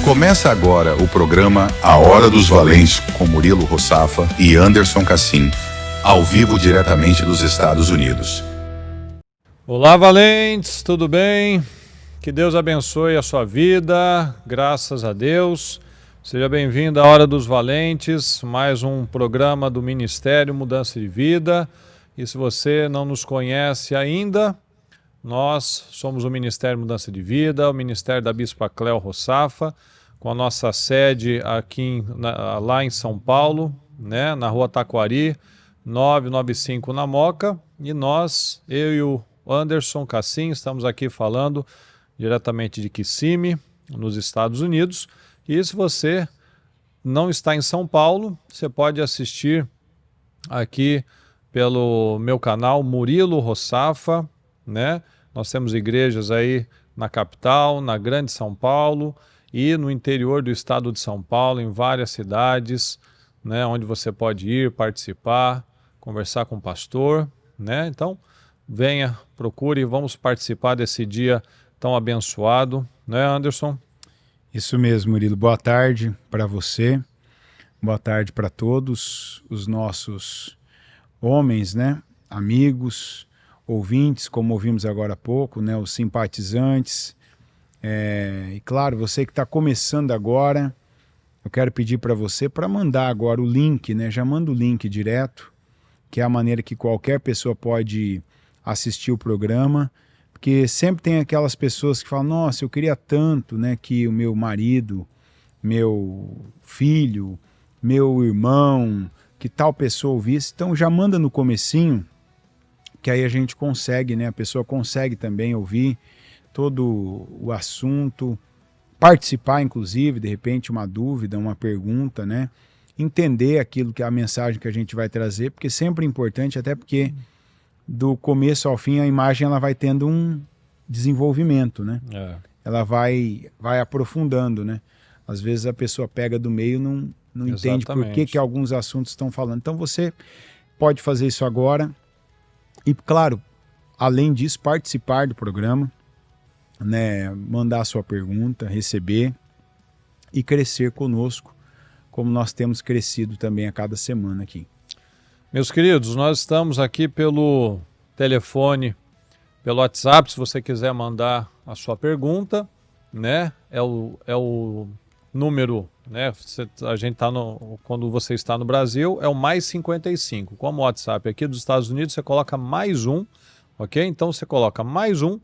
Começa agora o programa A Hora dos Valentes com Murilo Rossafa e Anderson Cassim, ao vivo diretamente dos Estados Unidos. Olá, valentes, tudo bem? Que Deus abençoe a sua vida, graças a Deus. Seja bem-vindo à Hora dos Valentes, mais um programa do Ministério Mudança de Vida. E se você não nos conhece ainda, nós somos o Ministério Mudança de Vida, o Ministério da Bispa Cléo Rossafa, com a nossa sede aqui lá em São Paulo, né, na Rua Taquari, 995 na Moca. E nós, eu e o Anderson Cassim, estamos aqui falando diretamente de Kissimmee, nos Estados Unidos. E se você não está em São Paulo, você pode assistir aqui pelo meu canal Murilo Rossafa, né? Nós temos igrejas aí na capital, na Grande São Paulo e no interior do estado de São Paulo, em várias cidades, né? Onde você pode ir, participar, conversar com o pastor, né? Então, venha, procure e vamos participar desse dia tão abençoado, né, Anderson? Isso mesmo, Murilo. Boa tarde para você, boa tarde para todos os nossos homens, né, amigos, ouvintes, como ouvimos agora há pouco, né, os simpatizantes. E claro, você que está começando agora, eu quero pedir para você para mandar agora o link, né, já manda o link direto, que é a maneira que qualquer pessoa pode assistir o programa. Porque sempre tem aquelas pessoas que falam, nossa, eu queria tanto, né, que o meu marido, meu filho, meu irmão, que tal pessoa ouvisse. Então já manda no comecinho, que aí a gente consegue, né, a pessoa consegue também ouvir todo o assunto, participar inclusive, de repente uma dúvida, uma pergunta, né, entender aquilo que é a mensagem que a gente vai trazer, porque sempre é importante, até porque do começo ao fim a imagem ela vai tendo um desenvolvimento, né? Ela vai aprofundando, né? Às vezes a pessoa pega do meio e não entende por que alguns assuntos estão falando. Então você pode fazer isso agora e, claro, além disso, participar do programa, né? Mandar a sua pergunta, receber e crescer conosco, como nós temos crescido também a cada semana aqui. Meus queridos, nós estamos aqui pelo telefone, pelo WhatsApp, se você quiser mandar a sua pergunta, né? É o número, né? A gente tá quando você está no Brasil, é o mais 55. Como o WhatsApp aqui dos Estados Unidos, você coloca mais um, ok? Então você coloca mais um,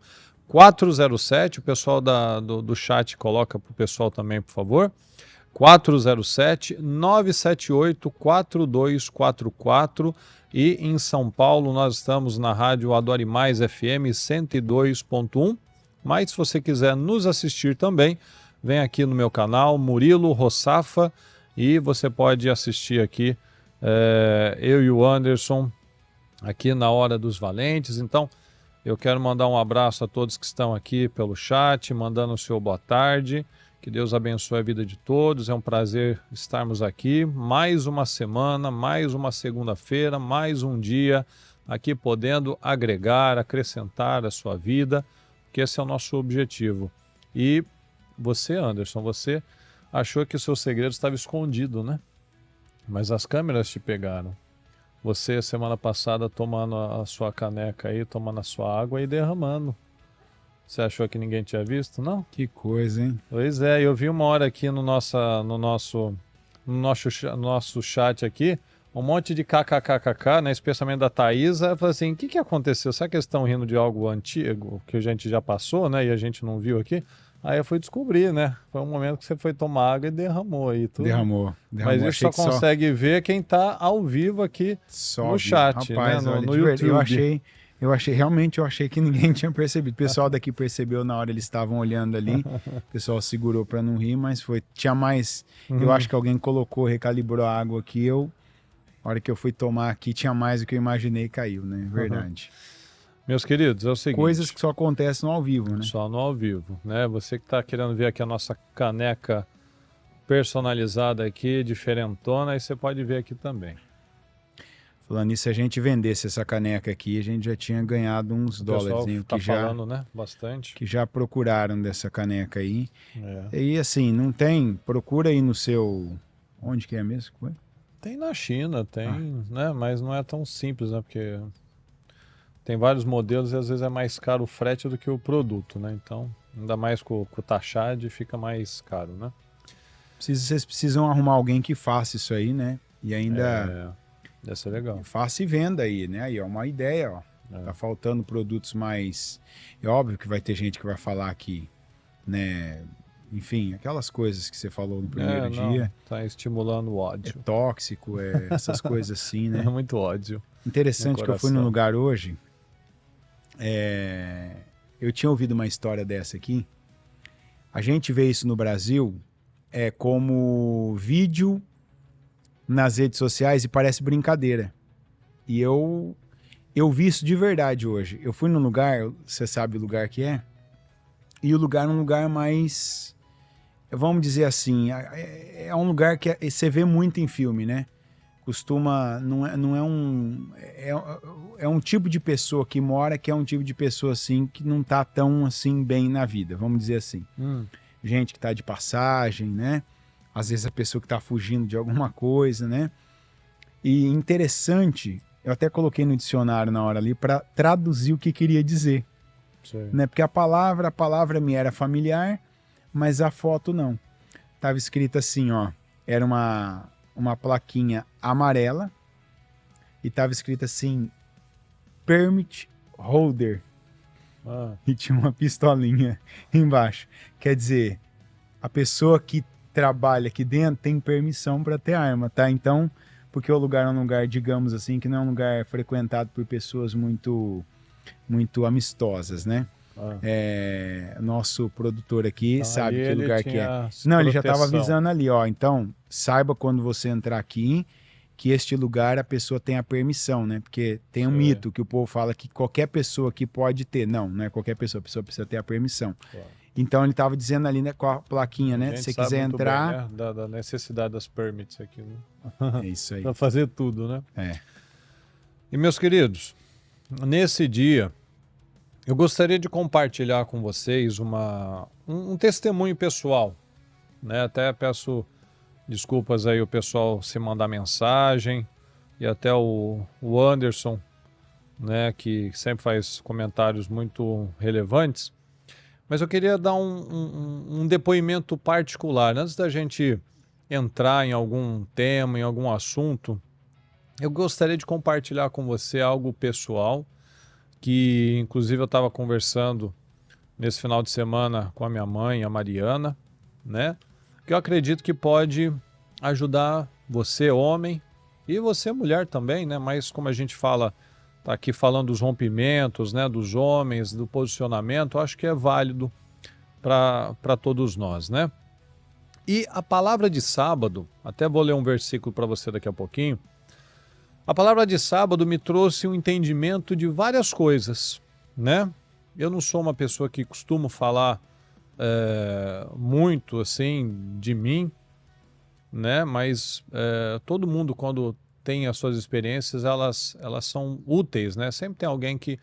407, o pessoal do chat coloca para o pessoal também, por favor. 407-978-4244 e em São Paulo nós estamos na rádio Adore Mais FM 102.1, mas se você quiser nos assistir também, vem aqui no meu canal Murilo Rossafa e você pode assistir aqui eu e o Anderson aqui na Hora dos Valentes. Então eu quero mandar um abraço a todos que estão aqui pelo chat, mandando o seu boa tarde. Que Deus abençoe a vida de todos, é um prazer estarmos aqui, mais uma semana, mais uma segunda-feira, mais um dia aqui podendo agregar, acrescentar a sua vida, que esse é o nosso objetivo. E você, Anderson, você achou que o seu segredo estava escondido, né? Mas as câmeras te pegaram. Você, semana passada, tomando a sua caneca aí, tomando a sua água e derramando. Você achou que ninguém tinha visto? Não? Que coisa, hein? Pois é, eu vi uma hora aqui no nosso chat aqui, um monte de kkkk, né? Especialmente da Thaisa. Eu falei assim, o que aconteceu? Será que eles estão rindo de algo antigo, que a gente já passou, né? E a gente não viu aqui? Aí eu fui descobrir, né? Foi um momento que você foi tomar água e derramou aí tudo. Derramou. Mas isso só consegue ver quem está ao vivo aqui no chat, rapaz, né? No YouTube. YouTube. Eu achei que ninguém tinha percebido. O pessoal daqui percebeu na hora, eles estavam olhando ali. O pessoal segurou para não rir, mas tinha mais. Eu acho que alguém recalibrou a água aqui. A hora que eu fui tomar aqui, tinha mais do que eu imaginei e caiu, né? Verdade. Meus queridos, é o seguinte... Coisas que só acontecem no ao vivo, né? Só no ao vivo, né? Você que está querendo ver aqui a nossa caneca personalizada aqui, diferentona, aí você pode ver aqui também. Falando nisso, se a gente vendesse essa caneca aqui, a gente já tinha ganhado uns dólares, Tá falando, né? Bastante. Que já procuraram dessa caneca aí. É. E assim, não tem, procura aí no seu, onde que é mesmo? Tem na China, né? Mas não é tão simples, né? Porque tem vários modelos e às vezes é mais caro o frete do que o produto, né? Então, ainda mais com o taxade, fica mais caro, né? Vocês precisam arrumar alguém que faça isso aí, né? E ainda deve ser legal. faça e venda aí, né? Aí é uma ideia, ó. Tá faltando produtos mais... É óbvio que vai ter gente que vai falar que, né... Enfim, aquelas coisas que você falou no primeiro dia. Tá estimulando o ódio. É tóxico, essas coisas assim, né? É muito ódio. Interessante que eu fui num lugar hoje. Eu tinha ouvido uma história dessa aqui. A gente vê isso no Brasil como vídeo nas redes sociais e parece brincadeira. E eu vi isso de verdade hoje. Eu fui num lugar, você sabe o lugar que é? E o lugar é um lugar mais... Vamos dizer assim, é um lugar que você vê muito em filme, né? Costuma... É um tipo de pessoa que mora, que é um tipo de pessoa assim, que não tá tão assim bem na vida, vamos dizer assim. Gente que tá de passagem, né? Às vezes a pessoa que tá fugindo de alguma coisa, né? E interessante, eu até coloquei no dicionário na hora ali para traduzir o que queria dizer. Né? Porque a palavra me era familiar, mas a foto não. Tava escrito assim, ó, era uma plaquinha amarela e tava escrito assim, permit holder. E tinha uma pistolinha embaixo. Quer dizer, a pessoa que trabalha aqui dentro tem permissão para ter arma, tá? Então, porque o lugar é um lugar, digamos assim, que não é um lugar frequentado por pessoas muito amistosas, né? Nosso produtor aqui sabe que lugar que é. Não, ele já estava avisando ali, ó. Então, saiba quando você entrar aqui que este lugar a pessoa tem a permissão, né? Porque tem um mito que o povo fala que qualquer pessoa aqui pode ter. Não é qualquer pessoa, a pessoa precisa ter a permissão. Então ele estava dizendo ali, né, com a plaquinha, né? Se você quiser entrar... Bem, né? Da necessidade das permits aqui, né? É isso aí. Para fazer tudo, né? E meus queridos, nesse dia, eu gostaria de compartilhar com vocês um testemunho pessoal, né? Até peço desculpas aí o pessoal se mandar mensagem e até o Anderson, né, que sempre faz comentários muito relevantes. Mas eu queria dar um depoimento particular. Antes da gente entrar em algum tema, em algum assunto, eu gostaria de compartilhar com você algo pessoal, que inclusive eu estava conversando nesse final de semana com a minha mãe, a Mariana, né? Que eu acredito que pode ajudar você, homem, e você, mulher também, né? Mas como a gente fala, tá aqui falando dos rompimentos, né? Dos homens, do posicionamento, acho que é válido para todos nós, né? E a palavra de sábado, até vou ler um versículo para você daqui a pouquinho. A palavra de sábado me trouxe um entendimento de várias coisas, né? Eu não sou uma pessoa que costumo falar muito assim de mim, né? Mas todo mundo, quando tem as suas experiências, elas são úteis, né? Sempre tem alguém que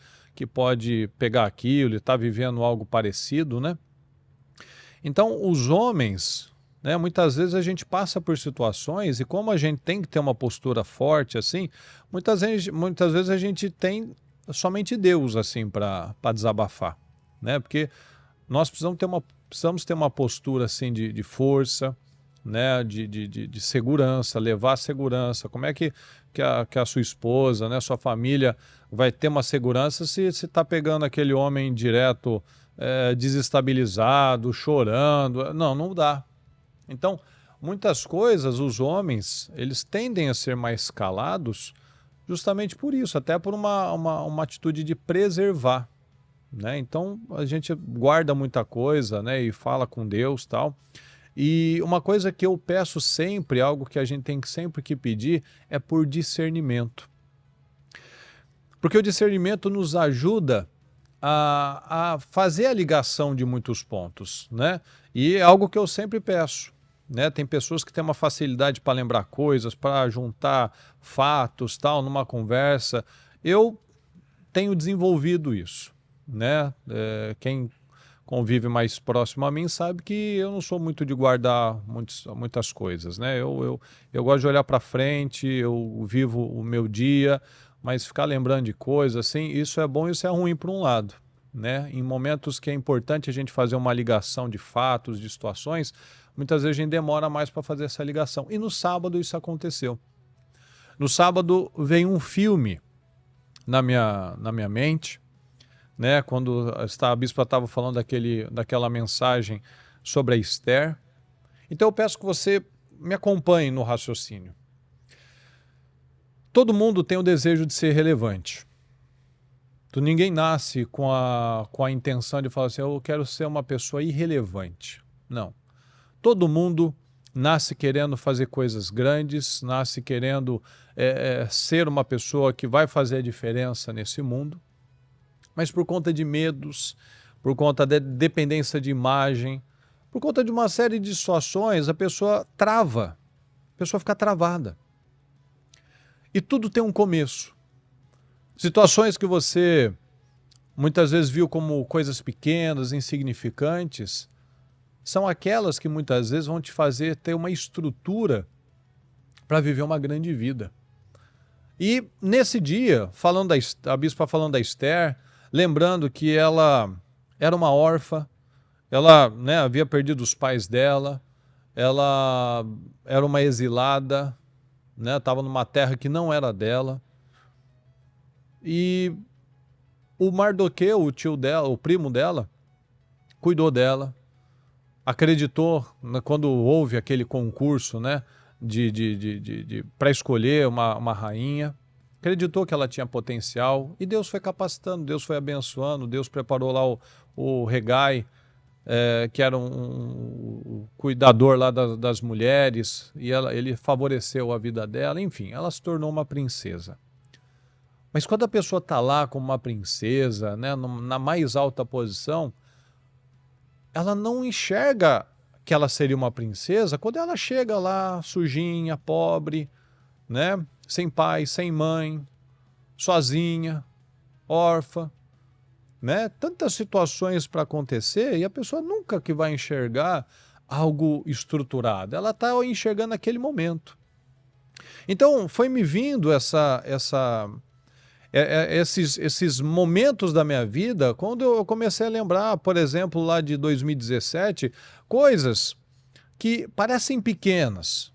pode pegar aquilo e está vivendo algo parecido, né? Então, os homens, né? Muitas vezes a gente passa por situações e como a gente tem que ter uma postura forte assim, muitas vezes a gente tem somente Deus assim para desabafar, né? Porque nós precisamos ter uma postura assim de força, né? De segurança, levar a segurança. Como é que a sua esposa, né? Sua família vai ter uma segurança se está pegando aquele homem direto desestabilizado, chorando? Não dá. Então, muitas coisas, os homens, eles tendem a ser mais calados justamente por isso, até por uma atitude de preservar, né? Então, a gente guarda muita coisa, né? E fala com Deus e tal. E uma coisa que eu peço sempre, algo que a gente tem sempre que pedir, é por discernimento. Porque o discernimento nos ajuda a fazer a ligação de muitos pontos, né? E é algo que eu sempre peço, né? Tem pessoas que têm uma facilidade para lembrar coisas, para juntar fatos, tal, numa conversa. Eu tenho desenvolvido isso, né? Quem convive mais próximo a mim sabe que eu não sou muito de guardar muitas coisas, né? Eu gosto de olhar para frente, eu vivo o meu dia, mas ficar lembrando de coisas assim, isso é bom e isso é ruim por um lado, né? Em momentos que é importante a gente fazer uma ligação de fatos, de situações, muitas vezes a gente demora mais para fazer essa ligação. E no sábado isso aconteceu. No sábado veio um filme na minha mente, né? Quando a bispa estava falando daquela mensagem sobre a Esther. Então eu peço que você me acompanhe no raciocínio. Todo mundo tem o desejo de ser relevante. Ninguém nasce com a intenção de falar assim, eu quero ser uma pessoa irrelevante. Não. Todo mundo nasce querendo fazer coisas grandes, nasce querendo ser uma pessoa que vai fazer a diferença nesse mundo, mas por conta de medos, por conta de dependência de imagem, por conta de uma série de situações, a pessoa trava, a pessoa fica travada. E tudo tem um começo. Situações que você muitas vezes viu como coisas pequenas, insignificantes, são aquelas que muitas vezes vão te fazer ter uma estrutura para viver uma grande vida. E nesse dia, a bispa falando da Esther, lembrando que ela era uma órfã, ela, né, havia perdido os pais dela, ela era uma exilada, né, estava numa terra que não era dela. E o Mardoqueu, o tio dela, o primo dela, cuidou dela, acreditou, quando houve aquele concurso, né, para escolher uma rainha, acreditou que ela tinha potencial e Deus foi capacitando, Deus foi abençoando, Deus preparou lá o Regai, que era um cuidador lá das mulheres, e ele favoreceu a vida dela, enfim, ela se tornou uma princesa. Mas quando a pessoa está lá como uma princesa, né, na mais alta posição, ela não enxerga que ela seria uma princesa quando ela chega lá sujinha, pobre, né, sem pai, sem mãe, sozinha, órfã, né? Tantas situações para acontecer e a pessoa nunca que vai enxergar algo estruturado. Ela está enxergando aquele momento. Então foi me vindo esses momentos da minha vida, quando eu comecei a lembrar, por exemplo, lá de 2017, coisas que parecem pequenas.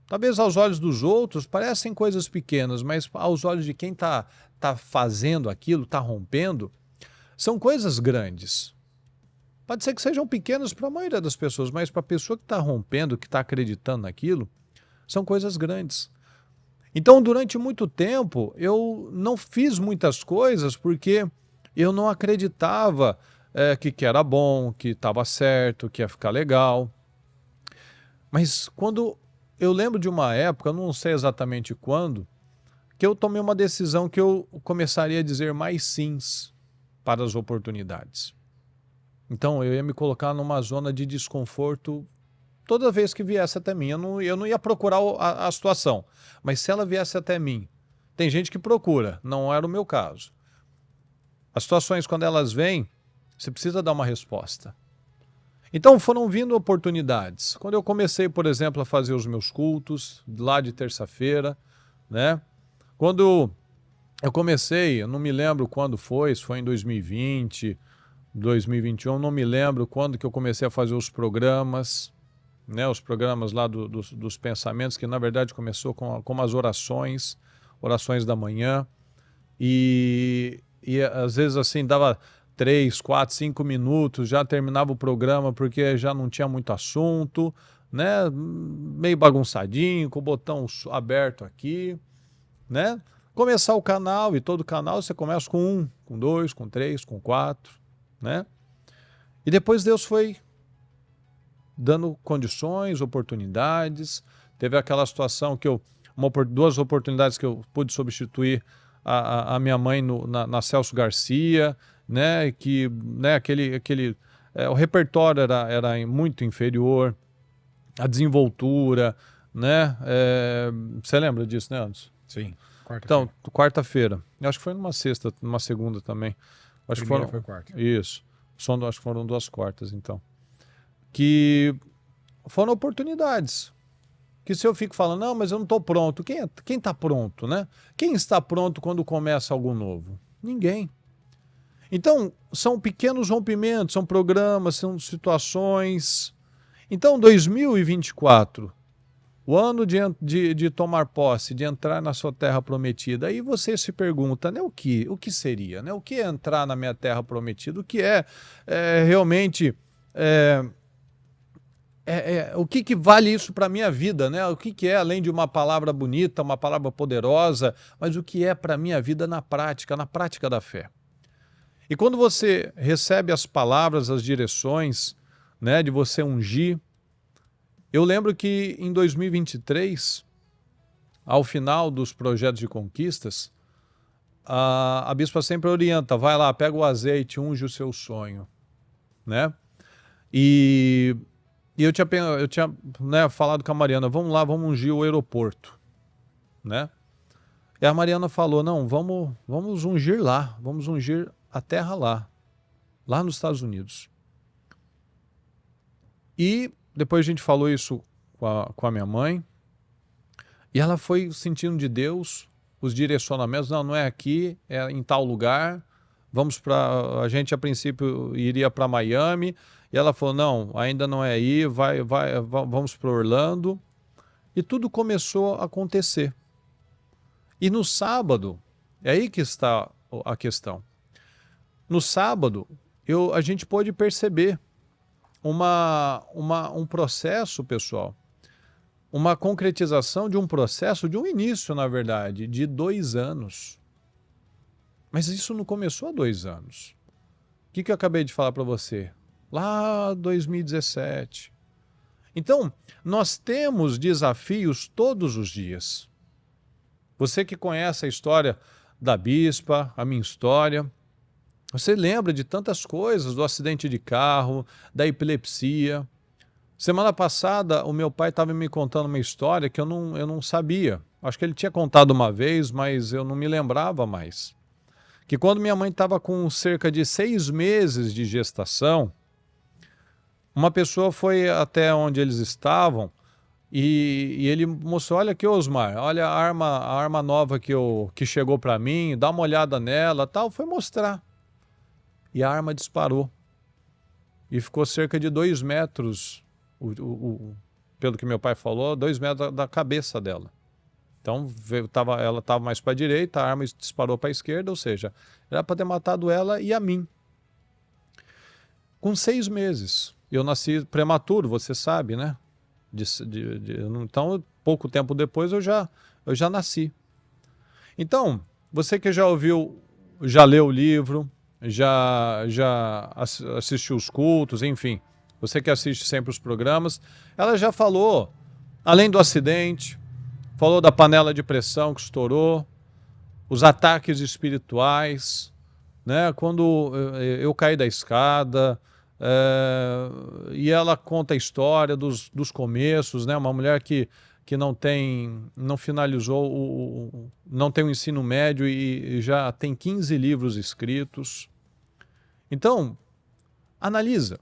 Talvez aos olhos dos outros parecem coisas pequenas, mas aos olhos de quem tá fazendo aquilo, está rompendo, são coisas grandes. Pode ser que sejam pequenas para a maioria das pessoas, mas para a pessoa que está rompendo, que está acreditando naquilo, são coisas grandes. Então, durante muito tempo, eu não fiz muitas coisas porque eu não acreditava que era bom, que estava certo, que ia ficar legal. Mas quando eu lembro de uma época, não sei exatamente quando, que eu tomei uma decisão que eu começaria a dizer mais sims para as oportunidades. Então, eu ia me colocar numa zona de desconforto toda vez que viesse até mim. Eu não ia procurar a situação, mas se ela viesse até mim, tem gente que procura, não era o meu caso. As situações, quando elas vêm, você precisa dar uma resposta. Então foram vindo oportunidades. Quando eu comecei, por exemplo, a fazer os meus cultos, lá de terça-feira, né? Quando eu comecei, eu não me lembro quando foi, se foi em 2020, 2021, não me lembro quando que eu comecei a fazer os programas, né, os programas lá dos pensamentos, que na verdade começou com as orações da manhã, e às vezes assim dava 3, 4, 5 minutos, já terminava o programa porque já não tinha muito assunto, né, meio bagunçadinho, com o botão aberto aqui, né, começar o canal, e todo canal você começa com 1, com 2, com 3, com 4, né, e depois Deus foi dando condições, oportunidades. Teve aquela situação que duas oportunidades que eu pude substituir a minha mãe na Celso Garcia, né, que, né, o repertório era muito inferior, a desenvoltura, né? Você lembra disso, né, Anderson? Sim, quarta-feira. Então, quarta-feira. Eu acho que foi numa sexta, numa segunda também. Acho que Primeira foi quarta. Isso. Acho que foram 2 quartas, então. Que foram oportunidades. Que se eu fico falando, não, mas eu não estou pronto. Quem está pronto, né? Quem está pronto quando começa algo novo? Ninguém. Então, são pequenos rompimentos, são programas, são situações. Então, 2024, o ano de tomar posse, de entrar na sua terra prometida, aí você se pergunta, né, o que seria? Né? O que é entrar na minha terra prometida? O que realmente... o que vale isso para a minha vida, né? O que é, além de uma palavra bonita, uma palavra poderosa, mas o que é para a minha vida na prática da fé. E quando você recebe as palavras, as direções, né, de você ungir, eu lembro que em 2023, ao final dos projetos de conquistas, a bispa sempre orienta, vai lá, pega o azeite, unge o seu sonho, né? E eu tinha né, falado com a Mariana, vamos lá, vamos ungir o aeroporto, né? E a Mariana falou, não, vamos ungir lá, vamos ungir a terra lá nos Estados Unidos. E depois a gente falou isso com a minha mãe, e ela foi sentindo de Deus os direcionamentos, não é aqui, é em tal lugar, a gente a princípio iria para Miami, e ela falou, não, ainda não é aí, vamos para Orlando. E tudo começou a acontecer. E no sábado, é aí que está a questão. No sábado, a gente pôde perceber um processo, pessoal, uma concretização de um processo, de um início, na verdade, de 2 anos. Mas isso não começou há 2 anos. O que eu acabei de falar para você? Lá 2017. Então, nós temos desafios todos os dias. Você que conhece a história da bispa, a minha história, você lembra de tantas coisas, do acidente de carro, da epilepsia. Semana passada, o meu pai estava me contando uma história que eu não sabia. Acho que ele tinha contado uma vez, mas eu não me lembrava mais. Que quando minha mãe estava com cerca de 6 meses de gestação, uma pessoa foi até onde eles estavam e ele mostrou, olha aqui, Osmar, olha a arma nova que chegou para mim, dá uma olhada nela, tal, foi mostrar. E a arma disparou. E ficou cerca de 2 metros, pelo que meu pai falou, 2 metros da cabeça dela. Então ela estava mais para a direita, a arma disparou para a esquerda, ou seja, era para ter matado ela e a mim. Com 6 meses. Eu nasci prematuro, você sabe, né? Então, pouco tempo depois eu já nasci. Então, você que já ouviu, já leu o livro, já assistiu os cultos, enfim, você que assiste sempre os programas, ela já falou, além do acidente, falou da panela de pressão que estourou, os ataques espirituais, né? Quando eu caí da escada, e ela conta a história dos começos, né? Uma mulher que não finalizou, não tem o ensino médio e já tem 15 livros escritos. Então, analisa.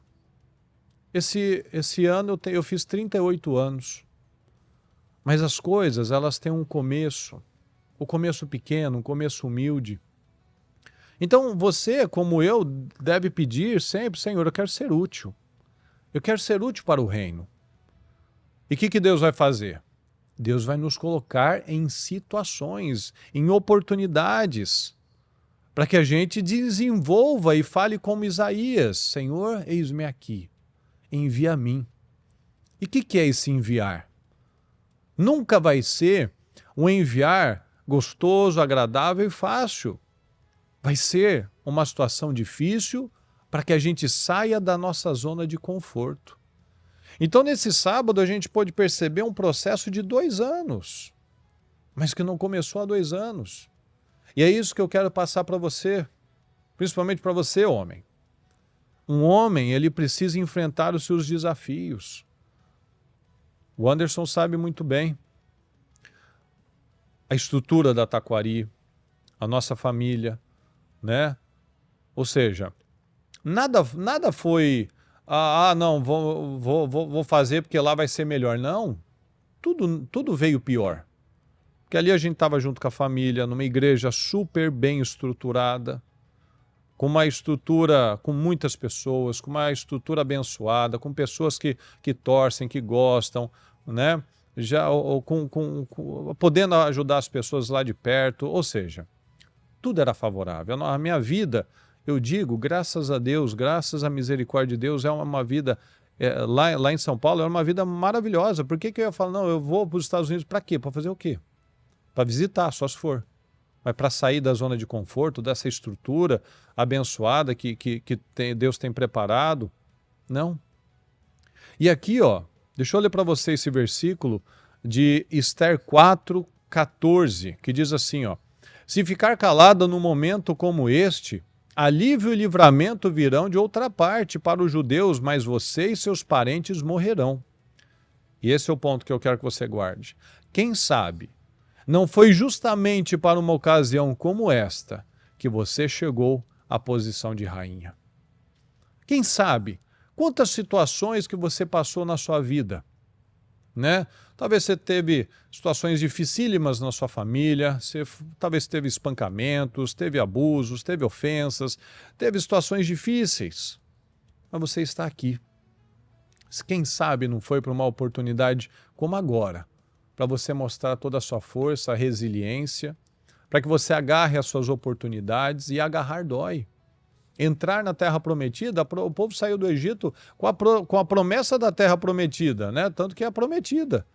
Esse ano eu fiz 38 anos, mas as coisas, elas têm um começo pequeno, um começo humilde. Então você, como eu, deve pedir sempre, Senhor, eu quero ser útil. Eu quero ser útil para o reino. E o que Deus vai fazer? Deus vai nos colocar em situações, em oportunidades, para que a gente desenvolva e fale como Isaías, Senhor, eis-me aqui, envia a mim. E o que é esse enviar? Nunca vai ser um enviar gostoso, agradável e fácil. Vai ser uma situação difícil para que a gente saia da nossa zona de conforto. Então, nesse sábado, a gente pôde perceber um processo de 2 anos, mas que não começou há 2 anos. E é isso que eu quero passar para você, principalmente para você, homem. Um homem, ele precisa enfrentar os seus desafios. O Anderson sabe muito bem a estrutura da Taquari, a nossa família, né? Ou seja, nada foi, não, vou fazer porque lá vai ser melhor. Não, tudo veio pior. Porque ali a gente estava junto com a família, numa igreja super bem estruturada, com uma estrutura, com muitas pessoas, com uma estrutura abençoada, com pessoas que torcem, que gostam, né? Já, podendo ajudar as pessoas lá de perto, ou seja, tudo era favorável. A minha vida, eu digo, graças a Deus, graças à misericórdia de Deus, é uma vida, lá em São Paulo, é uma vida maravilhosa. Por que eu ia falar, não, eu vou para os Estados Unidos para quê? Para fazer o quê? Para visitar, só se for. Mas para sair da zona de conforto, dessa estrutura abençoada que Deus tem preparado, não. E aqui, ó, deixa eu ler para você esse versículo de Esther 4:14, que diz assim, ó: se ficar calada num momento como este, alívio e livramento virão de outra parte para os judeus, mas você e seus parentes morrerão. E esse é o ponto que eu quero que você guarde. Quem sabe, não foi justamente para uma ocasião como esta que você chegou à posição de rainha. Quem sabe quantas situações que você passou na sua vida, né? Talvez você teve situações dificílimas na sua família, talvez teve espancamentos, teve abusos, teve ofensas, teve situações difíceis, mas você está aqui. Quem sabe não foi para uma oportunidade como agora, para você mostrar toda a sua força, a resiliência, para que você agarre as suas oportunidades, e agarrar dói. Entrar na terra prometida, o povo saiu do Egito com a promessa da terra prometida, né? Tanto que é prometida.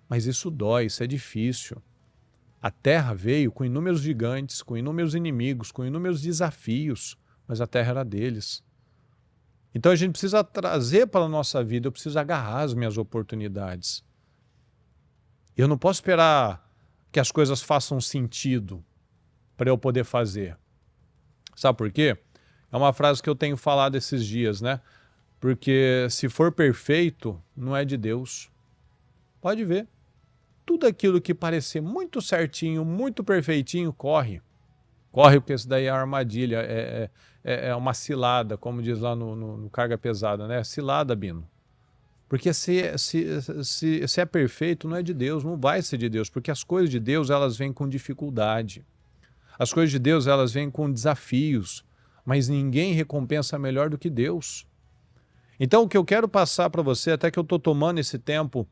Mas isso dói, isso é difícil. A terra veio com inúmeros gigantes, com inúmeros inimigos, com inúmeros desafios, mas a terra era deles. Então a gente precisa trazer para a nossa vida, eu preciso agarrar as minhas oportunidades. Eu não posso esperar que as coisas façam sentido para eu poder fazer. Sabe por quê? É uma frase que eu tenho falado esses dias, né? Porque se for perfeito, não é de Deus. Pode ver. Tudo aquilo que parecer muito certinho, muito perfeitinho, corre. Corre, porque isso daí é armadilha, é uma cilada, como diz lá no Carga Pesada, né? Cilada, Bino. Porque se é perfeito, não é de Deus, não vai ser de Deus, porque as coisas de Deus, elas vêm com dificuldade. As coisas de Deus, elas vêm com desafios, mas ninguém recompensa melhor do que Deus. Então, o que eu quero passar para você, até que eu estou tomando esse tempo,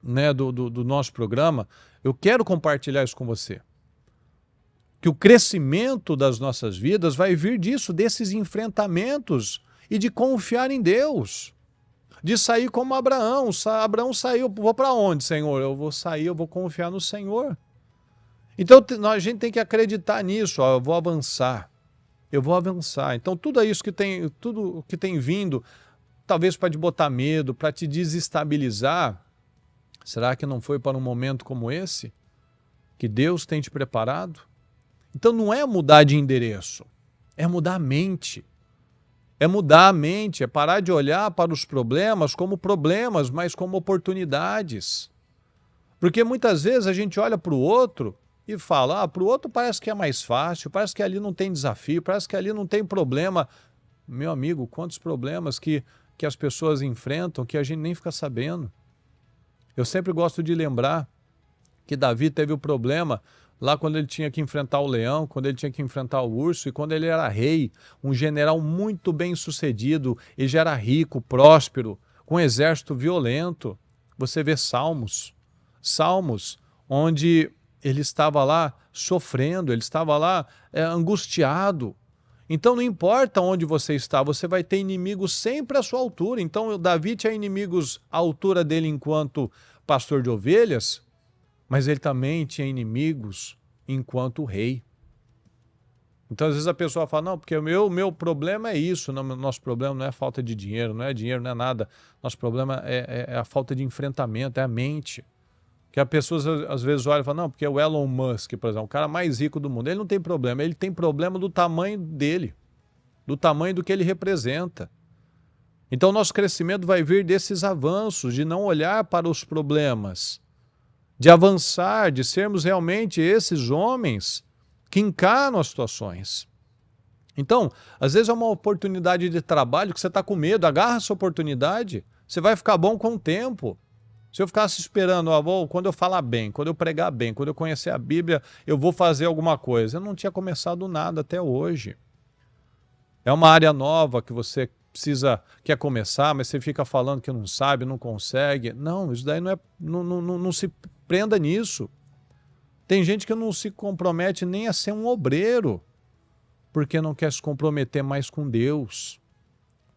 né, do nosso programa, eu quero compartilhar isso com você. Que o crescimento das nossas vidas vai vir disso, desses enfrentamentos e de confiar em Deus. De sair como Abraão. Abraão saiu, vou para onde, Senhor? Eu vou sair, eu vou confiar no Senhor. Então a gente tem que acreditar nisso, ó, eu vou avançar. Então tudo isso tudo que tem vindo, talvez para te botar medo, para te desestabilizar, será que não foi para um momento como esse que Deus tem te preparado? Então não é mudar de endereço, é mudar a mente. É mudar a mente, é parar de olhar para os problemas como problemas, mas como oportunidades. Porque muitas vezes a gente olha para o outro e fala, para o outro parece que é mais fácil, parece que ali não tem desafio, parece que ali não tem problema. Meu amigo, quantos problemas que as pessoas enfrentam que a gente nem fica sabendo. Eu sempre gosto de lembrar que Davi teve o problema lá quando ele tinha que enfrentar o leão, quando ele tinha que enfrentar o urso, e quando ele era rei, um general muito bem sucedido, ele já era rico, próspero, com um exército violento. Você vê Salmos, onde ele estava lá sofrendo, ele estava lá angustiado. Então não importa onde você está, você vai ter inimigos sempre à sua altura. Então Davi tinha inimigos à altura dele enquanto pastor de ovelhas, mas ele também tinha inimigos enquanto rei. Então, às vezes a pessoa fala, não, porque o meu problema é isso, não, nosso problema não é falta de dinheiro, não é nada. Nosso problema é a falta de enfrentamento, é a mente. Que as pessoas às vezes olham e falam, não, porque o Elon Musk, por exemplo, o cara mais rico do mundo, ele não tem problema, ele tem problema do tamanho dele, do tamanho do que ele representa. Então, nosso crescimento vai vir desses avanços, de não olhar para os problemas, de avançar, de sermos realmente esses homens que encaram as situações. Então, às vezes é uma oportunidade de trabalho que você está com medo, agarra essa oportunidade, você vai ficar bom com o tempo. Se eu ficasse esperando, quando eu falar bem, quando eu pregar bem, quando eu conhecer a Bíblia, eu vou fazer alguma coisa. Eu não tinha começado nada até hoje. É uma área nova que você quer começar, mas você fica falando que não sabe, não consegue. Não, isso daí não se prenda nisso. Tem gente que não se compromete nem a ser um obreiro, porque não quer se comprometer mais com Deus.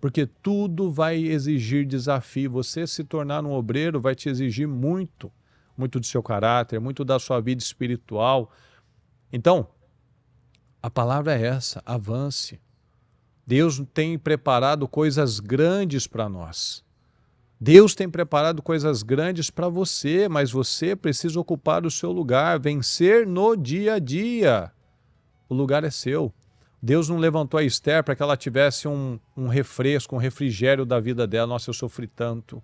Porque tudo vai exigir desafio. Você se tornar um obreiro vai te exigir muito, muito do seu caráter, muito da sua vida espiritual. Então, a palavra é essa, avance. Deus tem preparado coisas grandes para nós. Deus tem preparado coisas grandes para você, mas você precisa ocupar o seu lugar, vencer no dia a dia. O lugar é seu. Deus não levantou a Esther para que ela tivesse um refresco, um refrigério da vida dela. Nossa, eu sofri tanto.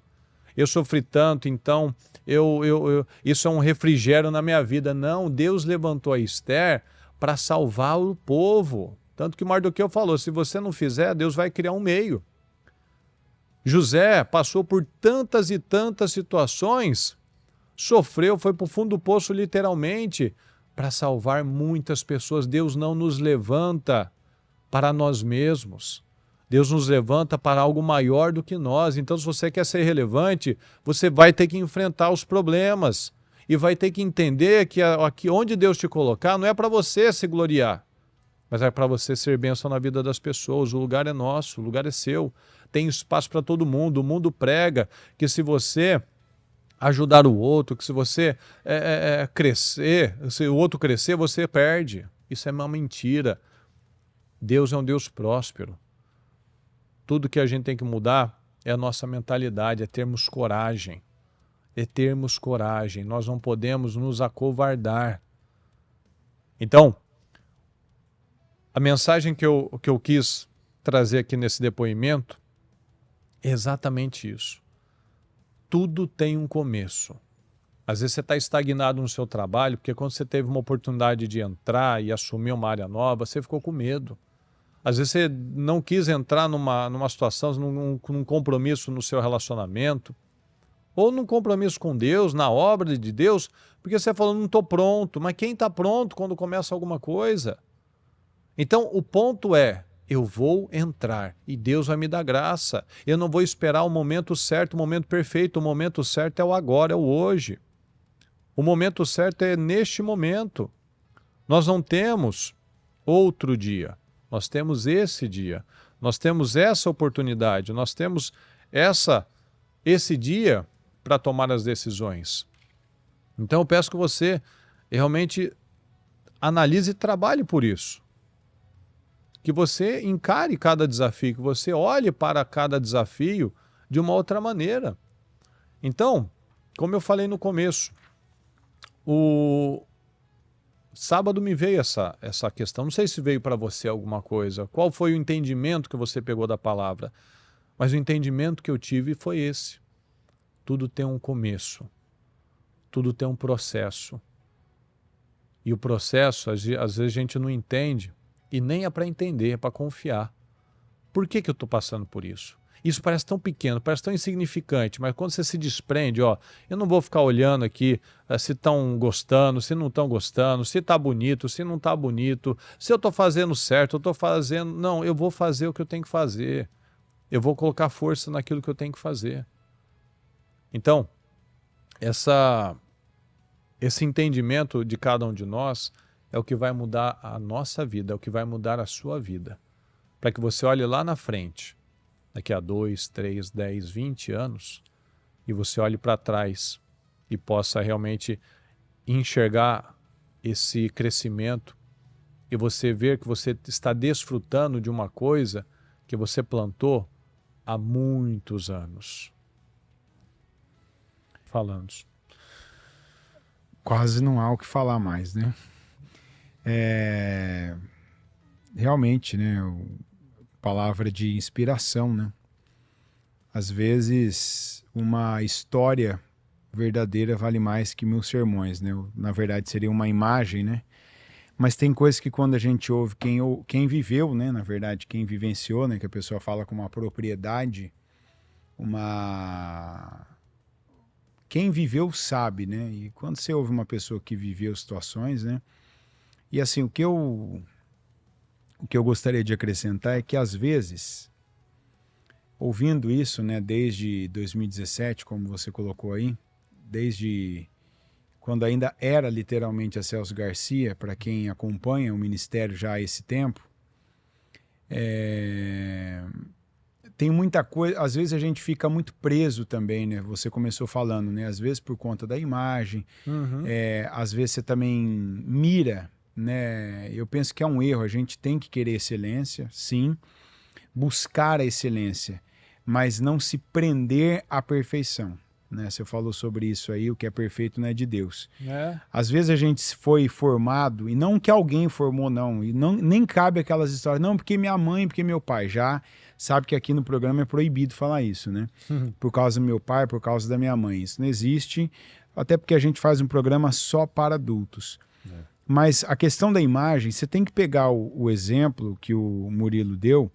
Eu sofri tanto, então isso é um refrigério na minha vida. Não, Deus levantou a Esther para salvar o povo. Tanto que Mardoqueu falou, se você não fizer, Deus vai criar um meio. José passou por tantas e tantas situações, sofreu, foi para o fundo do poço literalmente, para salvar muitas pessoas. Deus não nos levanta para nós mesmos. Deus nos levanta para algo maior do que nós. Então, se você quer ser relevante, você vai ter que enfrentar os problemas e vai ter que entender que aqui onde Deus te colocar não é para você se gloriar, mas é para você ser bênção na vida das pessoas. O lugar é nosso, o lugar é seu. Tem espaço para todo mundo. O mundo prega que se você ajudar o outro, que se você crescer, se o outro crescer, você perde. Isso é uma mentira. Deus é um Deus próspero. Tudo que a gente tem que mudar é a nossa mentalidade, é termos coragem. É termos coragem. Nós não podemos nos acovardar. Então, a mensagem que eu quis trazer aqui nesse depoimento é exatamente isso. Tudo tem um começo. Às vezes você está estagnado no seu trabalho, porque quando você teve uma oportunidade de entrar e assumir uma área nova, você ficou com medo. Às vezes você não quis entrar numa situação, num compromisso no seu relacionamento, ou num compromisso com Deus, na obra de Deus, porque você falou, não estou pronto. Mas quem está pronto quando começa alguma coisa? Então, o ponto é, eu vou entrar e Deus vai me dar graça. Eu não vou esperar o momento certo, o momento perfeito. O momento certo é o agora, é o hoje. O momento certo é neste momento. Nós não temos outro dia. Nós temos esse dia. Nós temos essa oportunidade. Nós temos esse dia para tomar as decisões. Então, eu peço que você realmente analise e trabalhe por isso. Que você encare cada desafio, que você olhe para cada desafio de uma outra maneira. Então, como eu falei no começo, o sábado me veio essa questão. Não sei se veio para você alguma coisa. Qual foi o entendimento que você pegou da palavra? Mas o entendimento que eu tive foi esse. Tudo tem um começo. Tudo tem um processo. E o processo, às vezes a gente não entende. E nem é para entender, é para confiar. Por que eu estou passando por isso? Isso parece tão pequeno, parece tão insignificante, mas quando você se desprende, eu não vou ficar olhando aqui se estão gostando, se não estão gostando, se está bonito, se não está bonito, se eu estou fazendo certo, eu estou fazendo... Não, eu vou fazer o que eu tenho que fazer. Eu vou colocar força naquilo que eu tenho que fazer. Então, esse entendimento de cada um de nós é o que vai mudar a nossa vida, é o que vai mudar a sua vida. Para que você olhe lá na frente, daqui a 2, 3, 10, 20 anos, e você olhe para trás e possa realmente enxergar esse crescimento e você ver que você está desfrutando de uma coisa que você plantou há muitos anos. Falando. Quase não há o que falar mais, né? Realmente, né? Palavra de inspiração, né? Às vezes, uma história verdadeira vale mais que 1000 sermões, né? Na verdade, seria uma imagem, né? Mas tem coisas que quando a gente ouve quem viveu, né? Na verdade, quem vivenciou, né? Que a pessoa fala com uma propriedade, quem viveu sabe, né? E quando você ouve uma pessoa que viveu situações, né? E assim, o que eu gostaria de acrescentar é que às vezes, ouvindo isso, né? Desde 2017, como você colocou aí, desde quando ainda era literalmente a Celso Garcia, para quem acompanha o ministério já há esse tempo, tem muita coisa, às vezes a gente fica muito preso também, né? Você começou falando, né? Às vezes por conta da imagem, às vezes você também mira, né? Eu penso que é um erro, a gente tem que querer excelência, sim, buscar a excelência, mas não se prender à perfeição. Né? Você falou sobre isso aí, o que é perfeito não é de Deus. Às vezes a gente foi formado, e não que alguém formou, não, e nem cabe aquelas histórias, não, porque minha mãe, porque meu pai, já sabe que aqui no programa é proibido falar isso, né? Por causa do meu pai, por causa da minha mãe. Isso não existe, até porque a gente faz um programa só para adultos. Mas a questão da imagem, você tem que pegar o exemplo que o Murilo deu,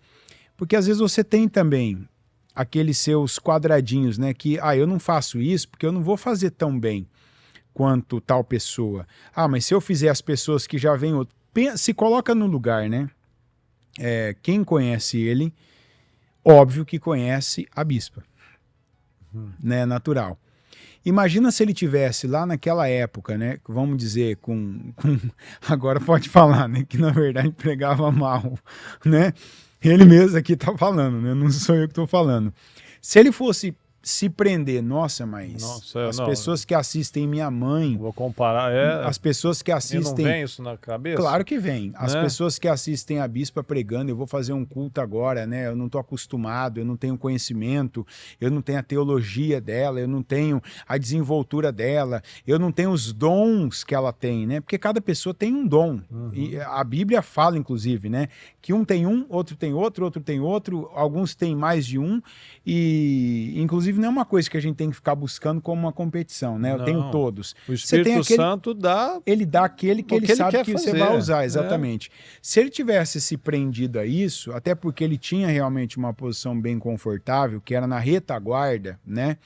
porque às vezes você tem também aqueles seus quadradinhos, né? Que, eu não faço isso porque eu não vou fazer tão bem quanto tal pessoa. Mas se eu fizer as pessoas que já vêm... Se coloca no lugar, né? Quem conhece ele, óbvio que conhece a bispa. Né? Natural. Imagina se ele tivesse lá naquela época, né? Vamos dizer, agora pode falar, né? Que na verdade pregava mal, né? Ele mesmo aqui está falando, né? Não sou eu que estou falando. Se ele fosse se prender, as pessoas que assistem minha mãe... Vou comparar, as pessoas que assistem... Não vem isso na cabeça? Claro que vem. As pessoas que assistem a bispa pregando, eu vou fazer um culto agora, né? Eu não estou acostumado, eu não tenho conhecimento, eu não tenho a teologia dela, eu não tenho a desenvoltura dela, eu não tenho os dons que ela tem, né? Porque cada pessoa tem um dom. E a Bíblia fala, inclusive, né? Que um tem um, outro tem outro, outro tem outro, alguns têm mais de um, e inclusive não é uma coisa que a gente tem que ficar buscando como uma competição, né? Eu tenho todos. O Espírito Santo dá... Ele dá aquele que ele sabe que você vai usar, exatamente. É. Se ele tivesse se prendido a isso, até porque ele tinha realmente uma posição bem confortável, que era na retaguarda, né?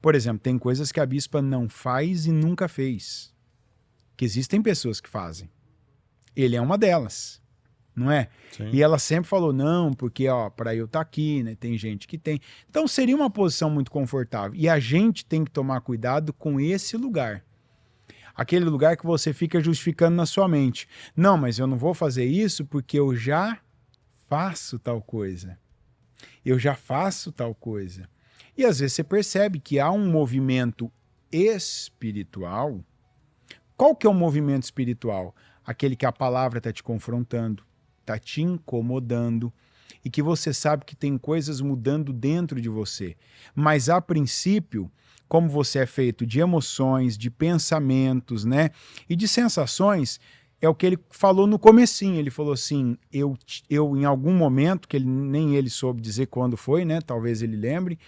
Por exemplo, tem coisas que a bispa não faz e nunca fez. Que existem pessoas que fazem. Ele é uma delas. Não é? Sim. E ela sempre falou, não, porque para eu estar aqui, né, tem gente que tem. Então seria uma posição muito confortável. E a gente tem que tomar cuidado com esse lugar. Aquele lugar que você fica justificando na sua mente. Não, mas eu não vou fazer isso porque eu já faço tal coisa. Eu já faço tal coisa. E às vezes você percebe que há um movimento espiritual. Qual que é o movimento espiritual? Aquele que a palavra está te confrontando, está te incomodando, e que você sabe que tem coisas mudando dentro de você. Mas, a princípio, como você é feito de emoções, de pensamentos, né, e de sensações, é o que ele falou no comecinho. Ele falou assim, eu em algum momento, que nem ele soube dizer quando foi, né, talvez ele lembre,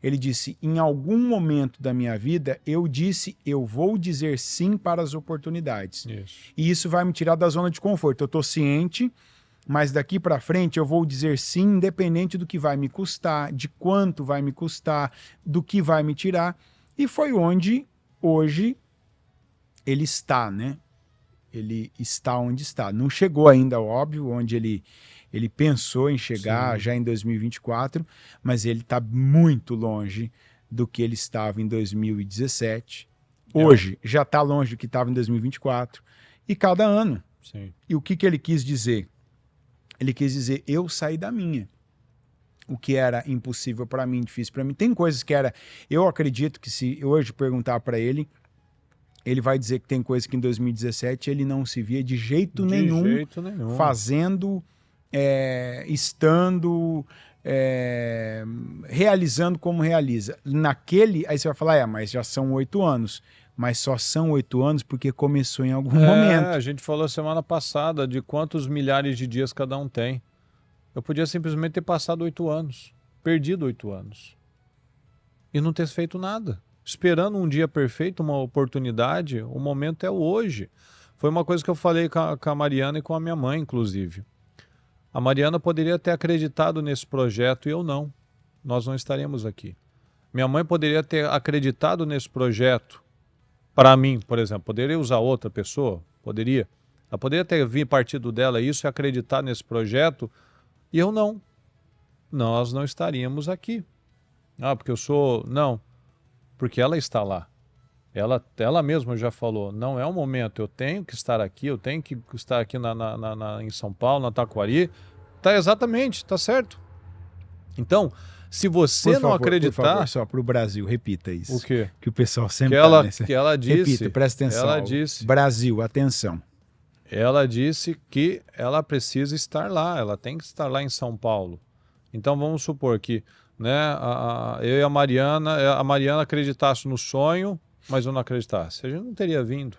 ele disse, em algum momento da minha vida, eu disse, eu vou dizer sim para as oportunidades. Isso. E isso vai me tirar da zona de conforto. Eu estou ciente, mas daqui para frente eu vou dizer sim, independente do que vai me custar, de quanto vai me custar, do que vai me tirar. E foi onde, hoje, ele está, né? Ele está onde está. Não chegou ainda, óbvio, onde ele pensou em chegar, sim, já em 2024, mas ele está muito longe do que ele estava em 2017. Hoje já está longe do que estava em 2024. E cada ano. Sim. E o que ele quis dizer? Ele quis dizer, eu saí da minha. O que era impossível para mim, difícil para mim. Tem coisas que era... Eu acredito que se hoje perguntar para ele, ele vai dizer que tem coisas que em 2017 ele não se via de jeito nenhum fazendo, estando, realizando como realiza. Aí você vai falar, mas já são 8 anos. Mas só são 8 anos porque começou em algum momento. A gente falou semana passada de quantos milhares de dias cada um tem. Eu podia simplesmente ter passado 8 anos, perdido 8 anos. e não ter feito nada. Esperando um dia perfeito, uma oportunidade, o momento é o hoje. Foi uma coisa que eu falei com a Mariana e com a minha mãe, inclusive. A Mariana poderia ter acreditado nesse projeto e eu não. Nós não estaríamos aqui. Minha mãe poderia ter acreditado nesse projeto para mim, por exemplo. Poderia usar outra pessoa? Poderia. Ela poderia ter vindo partido dela isso e acreditar nesse projeto e eu não. Nós não estaríamos aqui. Ah, porque eu sou... Não, porque ela está lá. Ela mesma já falou, não é o momento, eu tenho que estar aqui, eu tenho que estar aqui em São Paulo, na Taquari. Tá, exatamente, tá certo. Então, se você não acreditar... Por favor, só para o Brasil, repita isso. O quê? Que o pessoal sempre Que ela disse... Repita, presta atenção. Ela disse... Brasil, atenção. Ela disse que ela precisa estar lá, ela tem que estar lá em São Paulo. Então, vamos supor que, né, eu e a Mariana acreditasse no sonho, mas eu não acreditasse. A gente não teria vindo.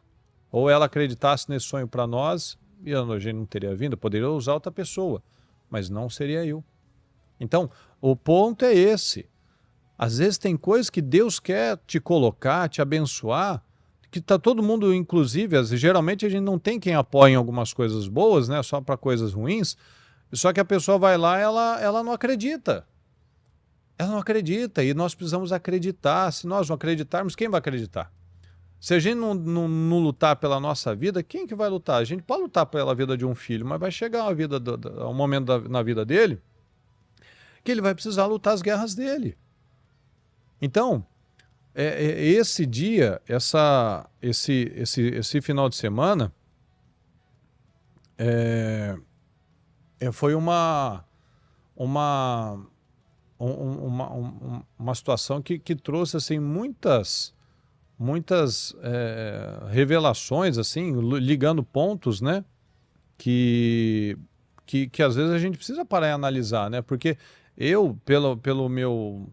Ou ela acreditasse nesse sonho para nós e a gente não teria vindo. Eu poderia usar outra pessoa, mas não seria eu. Então, o ponto é esse. Às vezes tem coisas que Deus quer te colocar, te abençoar, que está todo mundo, inclusive, geralmente a gente não tem quem apoie em algumas coisas boas, né, só para coisas ruins, só que a pessoa vai lá e ela não acredita. Ela não acredita e nós precisamos acreditar. Se nós não acreditarmos, quem vai acreditar? Se a gente não lutar pela nossa vida, quem que vai lutar? A gente pode lutar pela vida de um filho, mas vai chegar um momento na vida dele que ele vai precisar lutar as guerras dele. Então, esse dia, esse final de semana, foi uma situação que trouxe assim muitas revelações, assim, ligando pontos, né, que às vezes a gente precisa parar e analisar, né, porque eu, pelo meu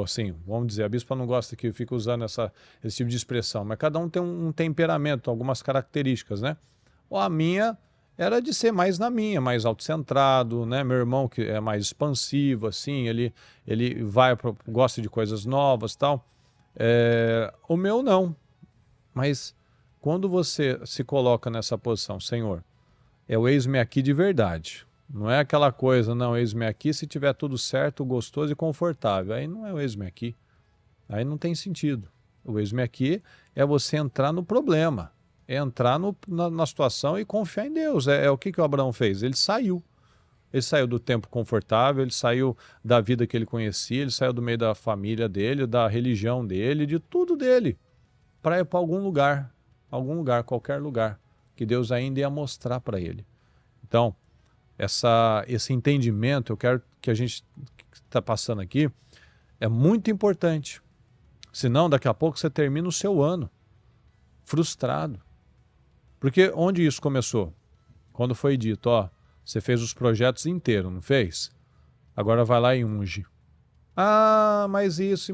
assim, vamos dizer, a bispa não gosta que eu fique usando esse tipo de expressão, mas cada um tem um temperamento, algumas características, né, ou a minha era de ser mais na minha, mais autocentrado, né? Meu irmão que é mais expansivo, assim, ele gosta de coisas novas e tal. O meu não. Mas quando você se coloca nessa posição, Senhor, é o eis-me aqui de verdade. Não é aquela coisa, não, eis-me aqui se tiver tudo certo, gostoso e confortável. Aí não é o eis-me aqui. Aí não tem sentido. O eis-me aqui é você entrar no problema. É entrar na situação e confiar em Deus. É o que o Abraão fez. Ele saiu. Ele saiu do tempo confortável, ele saiu da vida que ele conhecia, ele saiu do meio da família dele, da religião dele, de tudo dele, para ir para algum lugar, qualquer lugar, que Deus ainda ia mostrar para ele. Então, esse entendimento, eu quero que a gente está passando aqui, é muito importante. Senão, daqui a pouco você termina o seu ano frustrado. Porque onde isso começou? Quando foi dito, ó, você fez os projetos inteiros, não fez? Agora vai lá e unge. Ah, mas isso...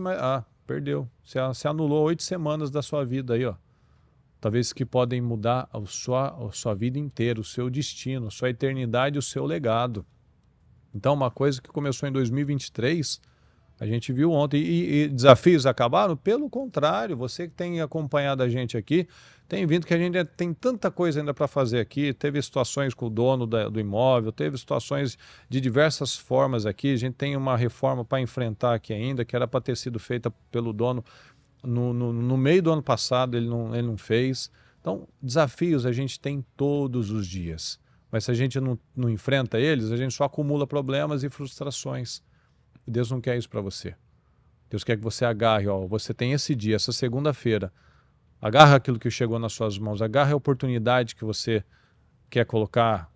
perdeu. Você anulou 8 semanas da sua vida aí, ó. Talvez que podem mudar a sua vida inteira, o seu destino, a sua eternidade, o seu legado. Então, uma coisa que começou em 2023... A gente viu ontem, e desafios acabaram? Pelo contrário, você que tem acompanhado a gente aqui, tem vindo que a gente tem tanta coisa ainda para fazer aqui, teve situações com o dono do imóvel, teve situações de diversas formas aqui, a gente tem uma reforma para enfrentar aqui ainda, que era para ter sido feita pelo dono no meio do ano passado, ele não fez. Então, desafios a gente tem todos os dias, mas se a gente não enfrenta eles, a gente só acumula problemas e frustrações. E Deus não quer isso para você. Deus quer que você agarre, ó, você tem esse dia, essa segunda-feira, agarra aquilo que chegou nas suas mãos, agarra a oportunidade que você quer colocar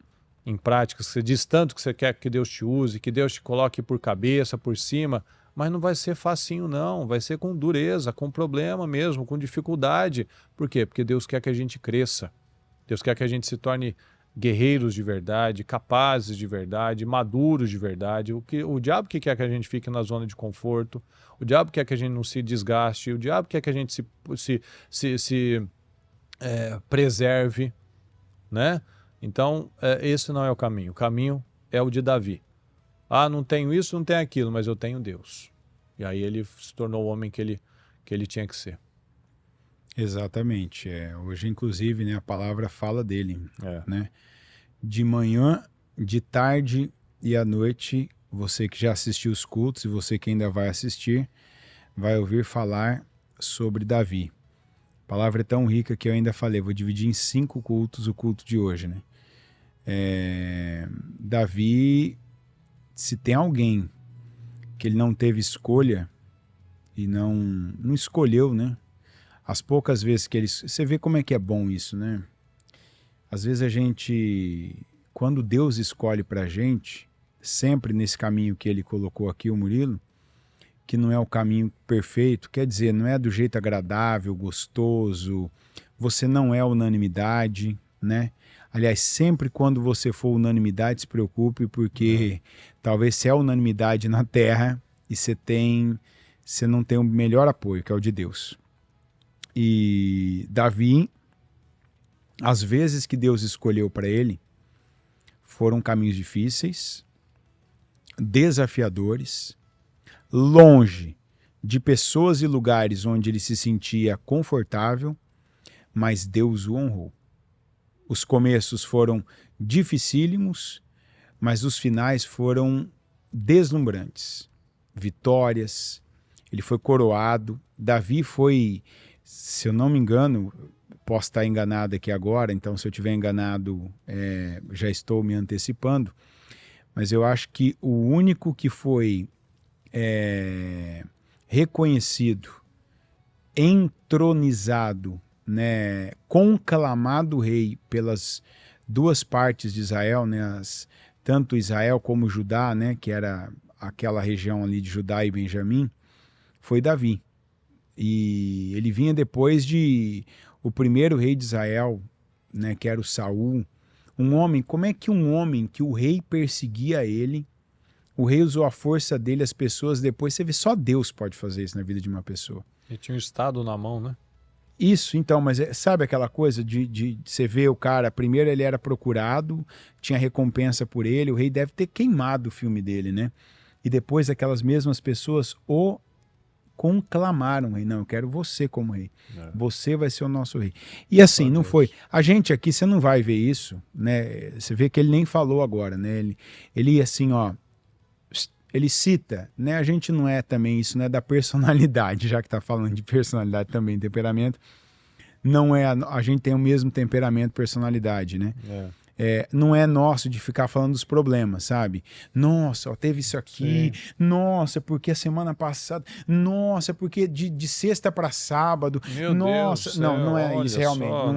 em prática, você diz tanto que você quer que Deus te use, que Deus te coloque por cabeça, por cima, mas não vai ser facinho não, vai ser com dureza, com problema mesmo, com dificuldade. Por quê? Porque Deus quer que a gente cresça, Deus quer que a gente se torne guerreiros de verdade, capazes de verdade, maduros de verdade. O diabo que quer que a gente fique na zona de conforto, o diabo quer que a gente não se desgaste, o diabo quer que a gente se preserve, né? Então, esse não é o caminho. O caminho é o de Davi. Ah, não tenho isso, não tenho aquilo, mas eu tenho Deus. E aí ele se tornou o homem que ele tinha que ser. Exatamente. Hoje, inclusive, né, a palavra fala dele. É. Né? De manhã, de tarde e à noite, você que já assistiu os cultos e você que ainda vai assistir, vai ouvir falar sobre Davi. A palavra é tão rica que eu ainda falei, vou dividir em 5 cultos o culto de hoje. Né? Davi, se tem alguém que ele não teve escolha e não escolheu, né? As poucas vezes que ele... Você vê como é que é bom isso, né? Às vezes a gente... Quando Deus escolhe pra gente, sempre nesse caminho que ele colocou aqui, o Murilo, que não é o caminho perfeito, quer dizer, não é do jeito agradável, gostoso, você não é unanimidade, né? Aliás, sempre quando você for unanimidade, se preocupe, porque talvez se é unanimidade na terra e você não tem o melhor apoio, que é o de Deus. E Davi, as vezes que Deus escolheu para ele, foram caminhos difíceis, desafiadores, longe de pessoas e lugares onde ele se sentia confortável, mas Deus o honrou. Os começos foram dificílimos, mas os finais foram deslumbrantes. Vitórias, ele foi coroado. Davi foi, se eu não me engano, posso estar enganado aqui agora, então se eu estiver enganado, já estou me antecipando, mas eu acho que o único que foi reconhecido, entronizado, né, conclamado rei pelas duas partes de Israel, né, tanto Israel como Judá, né, que era aquela região ali de Judá e Benjamim, foi Davi. E ele vinha depois de o primeiro rei de Israel, né, que era o Saul. Um homem, como é que um homem que o rei perseguia ele, o rei usou a força dele, as pessoas depois, você vê, só Deus pode fazer isso na vida de uma pessoa. Ele tinha um estado na mão, né? Isso, então, mas sabe aquela coisa de você ver o cara, primeiro ele era procurado, tinha recompensa por ele, o rei deve ter queimado o filme dele, né? E depois aquelas mesmas pessoas o conclamaram, rei, não, eu quero você como rei, você vai ser o nosso rei. E assim, não foi, a gente aqui, você não vai ver isso, né? Você vê que ele nem falou agora, né? Ele assim, ó, ele cita, né? A gente não é também, isso não é da personalidade, já que está falando de personalidade também, temperamento, não é, a gente tem o mesmo temperamento, personalidade, né? Não é nosso de ficar falando dos problemas, sabe? Nossa, ó, teve isso aqui, sim. Nossa, porque a semana passada, nossa, porque de sexta para sábado, meu nossa, Deus, não é isso realmente, só,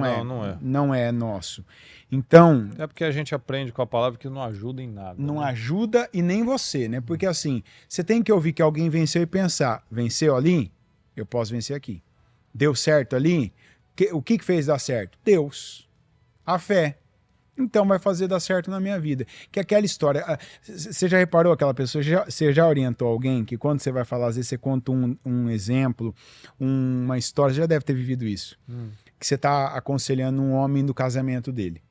não é nosso. Então... É porque a gente aprende com a palavra que não ajuda em nada. Não, né? ajuda e nem você, né? Porque assim, você tem que ouvir que alguém venceu e pensar, venceu ali? Eu posso vencer aqui. Deu certo ali? O que fez dar certo? Deus. A fé. Então vai fazer dar certo na minha vida. Que é aquela história, você já reparou aquela pessoa, você já orientou alguém que quando você vai falar, às vezes você conta um exemplo, uma história, você já deve ter vivido isso. Que você está aconselhando um homem no casamento dele.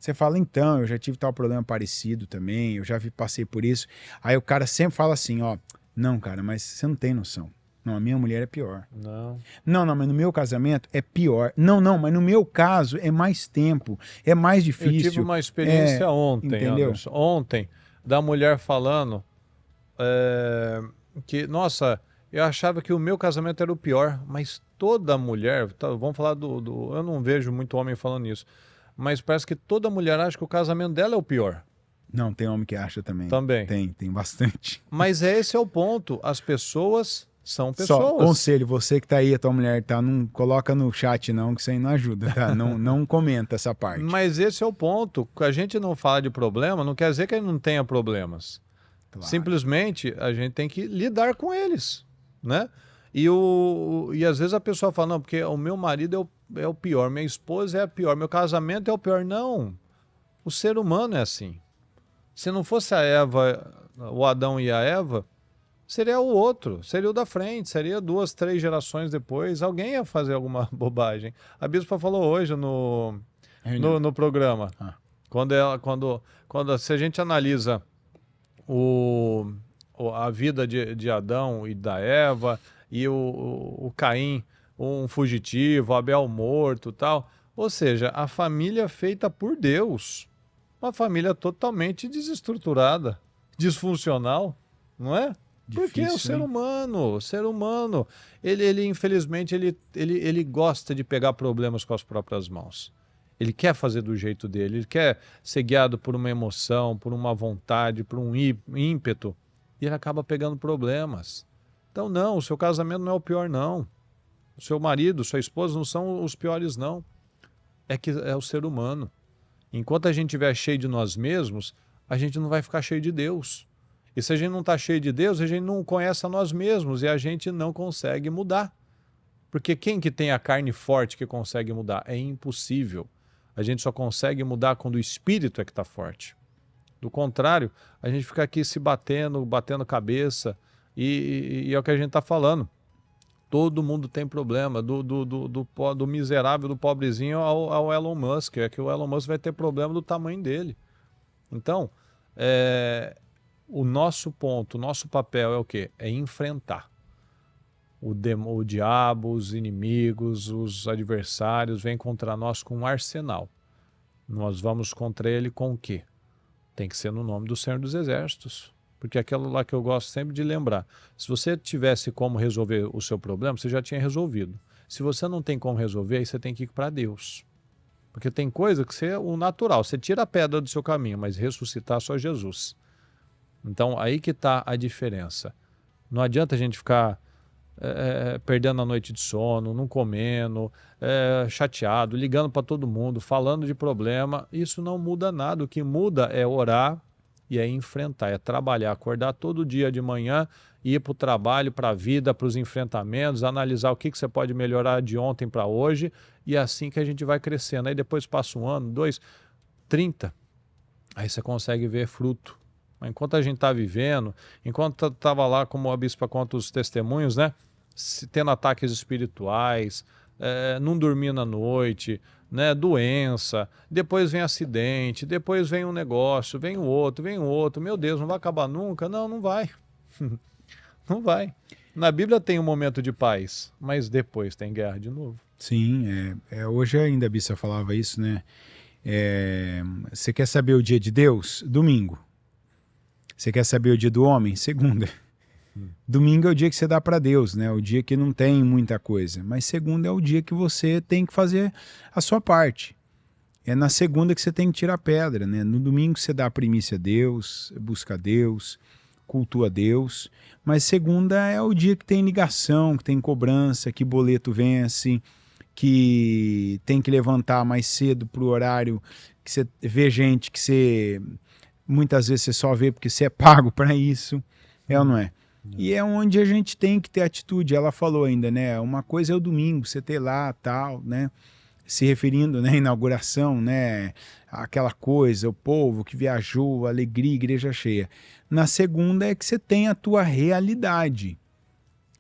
Você fala, então, eu já tive tal problema parecido também, eu já passei por isso. Aí o cara sempre fala assim, ó, não, cara, mas você não tem noção. Não, a minha mulher é pior. Não, mas no meu casamento é pior. Não, mas no meu caso é mais tempo, é mais difícil. Eu tive uma experiência ontem, entendeu? Anderson, ontem, da mulher falando que, nossa, eu achava que o meu casamento era o pior, mas toda mulher, vamos falar eu não vejo muito homem falando isso, mas parece que toda mulher acha que o casamento dela é o pior. Não, tem homem que acha também. Tem bastante. Mas esse é o ponto, as pessoas são pessoas. Só conselho, você que tá aí, a tua mulher tá, não coloca no chat não, que isso aí não ajuda, tá? não comenta essa parte. Mas esse é o ponto, a gente não fala de problema, não quer dizer que ele não tenha problemas. Claro. Simplesmente a gente tem que lidar com eles, né? E às vezes a pessoa fala, não, porque o meu marido é o pior, minha esposa é a pior, meu casamento é o pior. Não, o ser humano é assim. Se não fosse a Eva, o Adão e a Eva, seria o outro, seria o da frente, seria 2, 3 gerações depois, alguém ia fazer alguma bobagem. A bispa falou hoje no programa, se a gente analisa a vida de Adão e da Eva, e o Caim, um fugitivo, Abel morto, tal. Ou seja, a família feita por Deus, uma família totalmente desestruturada, disfuncional, não é? Porque Difícil, o ser humano, ele infelizmente, ele gosta de pegar problemas com as próprias mãos. Ele quer fazer do jeito dele, ele quer ser guiado por uma emoção, por uma vontade, por um ímpeto, e ele acaba pegando problemas. Então não, o seu casamento não é o pior não. O seu marido, sua esposa não são os piores não. É que é o ser humano. Enquanto a gente estiver cheio de nós mesmos, a gente não vai ficar cheio de Deus. E se a gente não está cheio de Deus, a gente não conhece a nós mesmos e a gente não consegue mudar. Porque quem que tem a carne forte que consegue mudar? É impossível. A gente só consegue mudar quando o espírito é que está forte. Do contrário, a gente fica aqui se batendo cabeça e é o que a gente está falando. Todo mundo tem problema, do miserável, do pobrezinho ao Elon Musk. É que o Elon Musk vai ter problema do tamanho dele. Então, o nosso ponto, o nosso papel é o quê? É enfrentar. O diabo, os inimigos, os adversários vêm contra nós com um arsenal. Nós vamos contra ele com o quê? Tem que ser no nome do Senhor dos Exércitos. Porque aquilo lá que eu gosto sempre de lembrar. Se você tivesse como resolver o seu problema, você já tinha resolvido. Se você não tem como resolver, aí você tem que ir para Deus. Porque tem coisa que é o natural. Você tira a pedra do seu caminho, mas ressuscitar só Jesus. Então, aí que está a diferença. Não adianta a gente ficar perdendo a noite de sono, não comendo, chateado, ligando para todo mundo, falando de problema. Isso não muda nada. O que muda é orar e é enfrentar, é trabalhar, acordar todo dia de manhã, ir para o trabalho, para a vida, para os enfrentamentos, analisar o que você pode melhorar de ontem para hoje, e é assim que a gente vai crescendo. Aí depois passa 1 ano, 2, 30, aí você consegue ver fruto. Mas enquanto a gente está vivendo, enquanto estava lá, como a bispa conta os testemunhos, né? Tendo ataques espirituais, não dormindo à noite, né? Doença, depois vem acidente, depois vem um negócio, vem o outro, meu Deus, não vai acabar nunca? Não, não vai. Não vai. Na Bíblia tem um momento de paz, mas depois tem guerra de novo. Sim, hoje ainda a Bissa falava isso, né? Você quer saber o dia de Deus? Domingo. Você quer saber o dia do homem? Segunda. Domingo é o dia que você dá para Deus, né? O dia que não tem muita coisa. Mas segunda é o dia que você tem que fazer a sua parte. É na segunda que você tem que tirar a pedra, né? No domingo você dá a primícia a Deus, busca a Deus, cultua a Deus. Mas segunda é o dia que tem ligação, que tem cobrança, que boleto vence, que tem que levantar mais cedo para o horário, que você vê gente que você... Muitas vezes você só vê porque você é pago para isso, ou não é? E é onde a gente tem que ter atitude. Ela falou ainda, né? Uma coisa é o domingo, você ter lá, tal, né? Se referindo, né, à inauguração, né? Aquela coisa, o povo que viajou, alegria, igreja cheia. Na segunda é que você tem a tua realidade.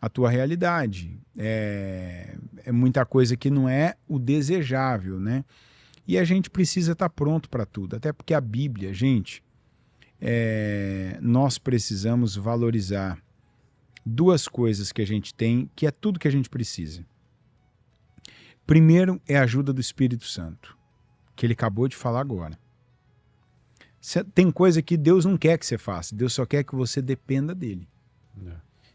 A tua realidade. É muita coisa que não é o desejável, né? E a gente precisa estar pronto para tudo. Até porque a Bíblia, gente, nós precisamos valorizar 2 coisas que a gente tem, que é tudo que a gente precisa. Primeiro é a ajuda do Espírito Santo, que ele acabou de falar agora. Tem coisa que Deus não quer que você faça, Deus só quer que você dependa dele.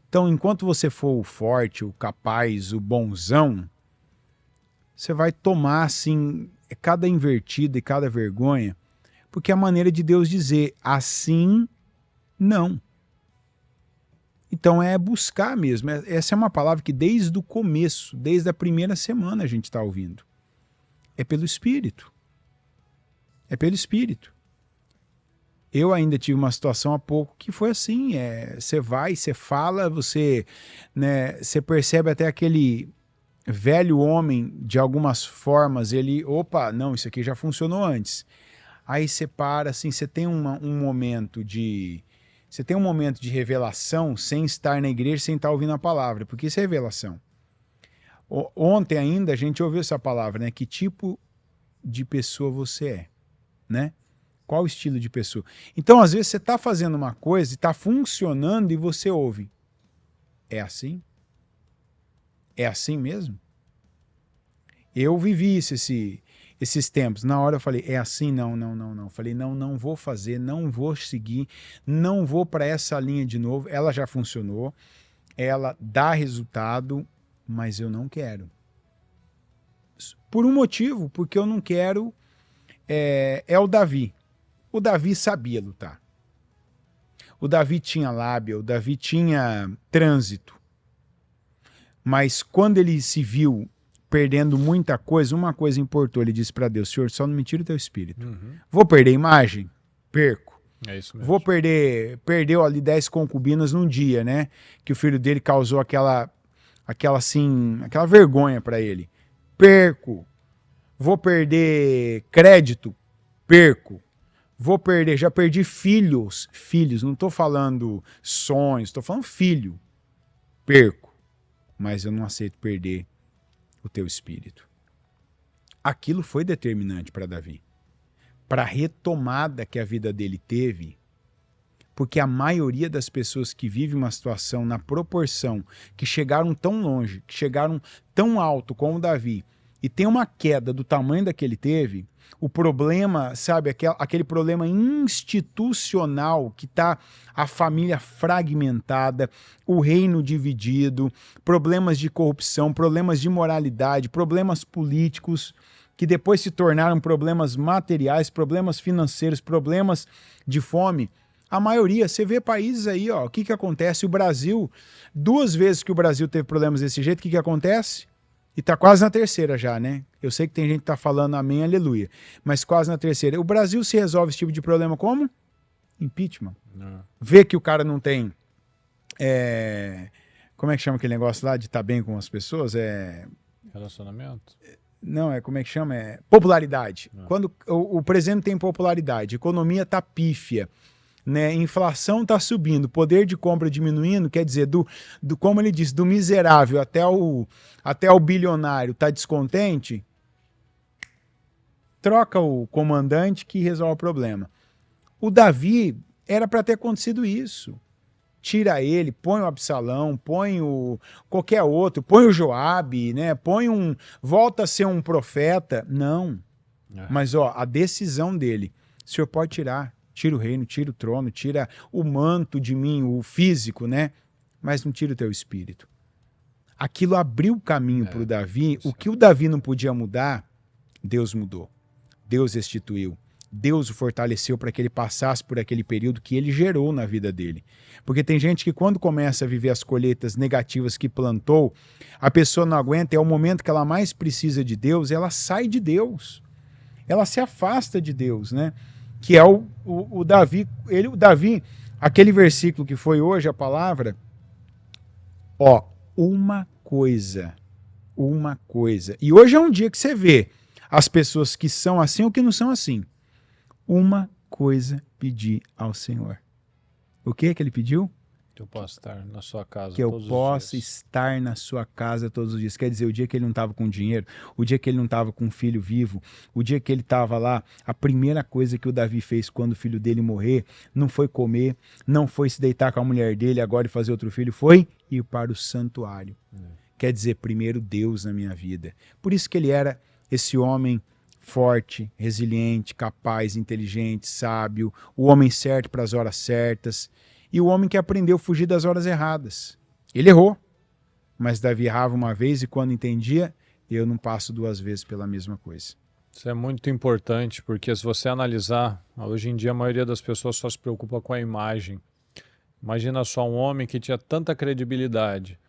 Então, enquanto você for o forte, o capaz, o bonzão, você vai tomar assim, cada invertida e cada vergonha, porque é a maneira de Deus dizer assim, não. Então é buscar mesmo. Essa é uma palavra que desde o começo, desde a primeira semana a gente está ouvindo. É pelo Espírito. É pelo Espírito. Eu ainda tive uma situação há pouco que foi assim. Você vai, você fala, você percebe até aquele velho homem, de algumas formas, ele, opa, não, isso aqui já funcionou antes. Aí você para, assim, você tem um momento de... Você tem um momento de revelação sem estar na igreja, sem estar ouvindo a palavra, porque isso é revelação. Ontem ainda a gente ouviu essa palavra, né? Que tipo de pessoa você é, né? Qual estilo de pessoa? Então, às vezes, você está fazendo uma coisa e está funcionando e você ouve. É assim? É assim mesmo? Eu vivi esses tempos. Na hora eu falei, é assim? Não. Falei, não vou fazer, não vou seguir, não vou para essa linha de novo. Ela já funcionou, ela dá resultado, mas eu não quero. Por um motivo, porque eu não quero, é o Davi. O Davi sabia lutar. O Davi tinha lábia, o Davi tinha trânsito. Mas quando ele se viu perdendo muita coisa, uma coisa importou. Ele disse para Deus, Senhor, só não me tira o teu espírito. Vou perder a imagem? Perco. É isso mesmo. Vou perdeu ali 10 concubinas num dia, né? Que o filho dele causou aquela vergonha para ele. Perco. Vou perder crédito? Perco. Vou perder, já perdi filhos, não estou falando sonhos, estou falando filho. Perco, mas eu não aceito perder o teu espírito. Aquilo foi determinante para Davi, para a retomada que a vida dele teve, porque a maioria das pessoas que vivem uma situação na proporção, que chegaram tão longe, que chegaram tão alto como Davi, e tem uma queda do tamanho da que ele teve, o problema, sabe, aquele problema institucional que está a família fragmentada, o reino dividido, problemas de corrupção, problemas de moralidade, problemas políticos, que depois se tornaram problemas materiais, problemas financeiros, problemas de fome. A maioria, você vê países aí, ó, o que acontece? O Brasil, 2 vezes que o Brasil teve problemas desse jeito, o que acontece? E tá quase na terceira já, né? Eu sei que tem gente que tá falando amém, aleluia. Mas quase na terceira. O Brasil se resolve esse tipo de problema como? Impeachment. Vê que o cara não tem... como é que chama aquele negócio lá de estar bem com as pessoas? Relacionamento? Não, como é que chama? Popularidade. Quando o presidente tem popularidade, a economia tá pífia, né? Inflação está subindo, poder de compra diminuindo, quer dizer, como ele diz, do miserável até o bilionário está descontente, troca o comandante que resolve o problema. O Davi era para ter acontecido isso. Tira ele, põe o Absalão, põe qualquer outro, põe o Joabe, né? Volta a ser um profeta. Não. Mas a decisão dele, o senhor pode tirar. Tira o reino, tira o trono, tira o manto de mim, o físico, né? Mas não tira o teu espírito. Aquilo abriu o caminho para o Davi. O que o Davi não podia mudar, Deus mudou. Deus restituiu. Deus o fortaleceu para que ele passasse por aquele período que ele gerou na vida dele. Porque tem gente que quando começa a viver as colheitas negativas que plantou, a pessoa não aguenta, é o momento que ela mais precisa de Deus, ela sai de Deus. Ela se afasta de Deus, né? Que é o Davi, aquele versículo que foi hoje a palavra, uma coisa. E hoje é um dia que você vê as pessoas que são assim ou que não são assim. Uma coisa pedi ao Senhor. O que ele pediu? Que eu possa estar na sua casa que eu todos possa os dias. estar na sua casa todos os dias. Quer dizer, o dia que ele não estava com dinheiro, o dia que ele não estava com um filho vivo, o dia que ele estava lá, a primeira coisa que o Davi fez quando o filho dele morrer, não foi comer, não foi se deitar com a mulher dele agora e fazer outro filho, foi ir para o santuário. Quer dizer, primeiro Deus na minha vida. Por isso que ele era esse homem forte, resiliente, capaz, inteligente, sábio, o homem certo para as horas certas. E o homem que aprendeu a fugir das horas erradas. Ele errou, mas Davi errava uma vez e quando entendia, eu não passo 2 vezes pela mesma coisa. Isso é muito importante, porque se você analisar, hoje em dia a maioria das pessoas só se preocupa com a imagem. Imagina só um homem que tinha tanta credibilidade,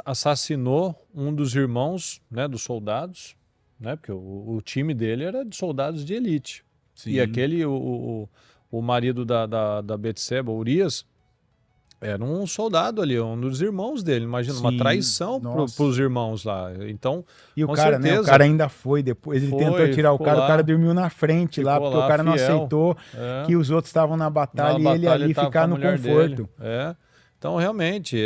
assassinou um dos irmãos, né, dos soldados, né, porque o time dele era de soldados de elite. Sim. E aquele... O marido da Betseba, Urias, era um soldado ali, um dos irmãos dele. Imagina, uma traição para os irmãos lá. Então, e o cara, certeza, né, o cara ainda foi depois. Ele tentou tirar o cara dormiu na frente lá, porque o cara não aceitou que os outros estavam na batalha e ele ali ficar no conforto. Então, realmente,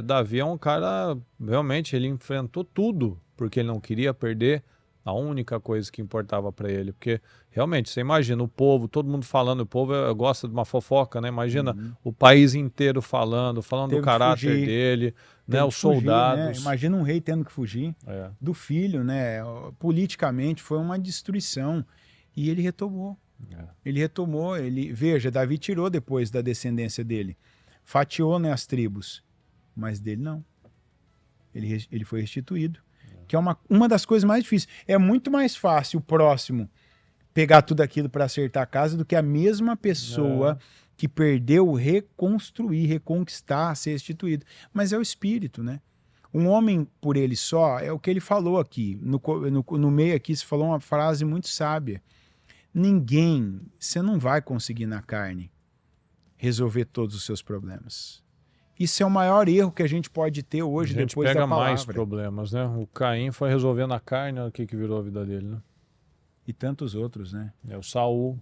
Davi é um cara, realmente, ele enfrentou tudo, porque ele não queria perder A única coisa que importava para ele. Porque, realmente, você imagina o povo, todo mundo falando, o povo gosta de uma fofoca, né? Imagina o país inteiro falando do Teve que caráter fugir. dele, né? Teve Os que fugir, né? soldados. Imagina um rei tendo que fugir É. do filho, né? Politicamente foi uma destruição. E ele retomou. Ele retomou, veja, Davi tirou depois da descendência dele. Fatiou, né, as tribos. Mas dele não. Ele foi restituído. Que é uma das coisas mais difíceis. É muito mais fácil o próximo pegar tudo aquilo para acertar a casa do que a mesma pessoa que perdeu reconstruir, reconquistar, ser restituído. Mas é o espírito, né? Um homem por ele só, é o que ele falou aqui. No meio aqui, você falou uma frase muito sábia. Você não vai conseguir na carne resolver todos os seus problemas. Isso é o maior erro que a gente pode ter hoje depois da palavra. A gente pega mais problemas, né? O Caim foi resolver na carne, olha o que virou a vida dele, né? E tantos outros, né? O Saul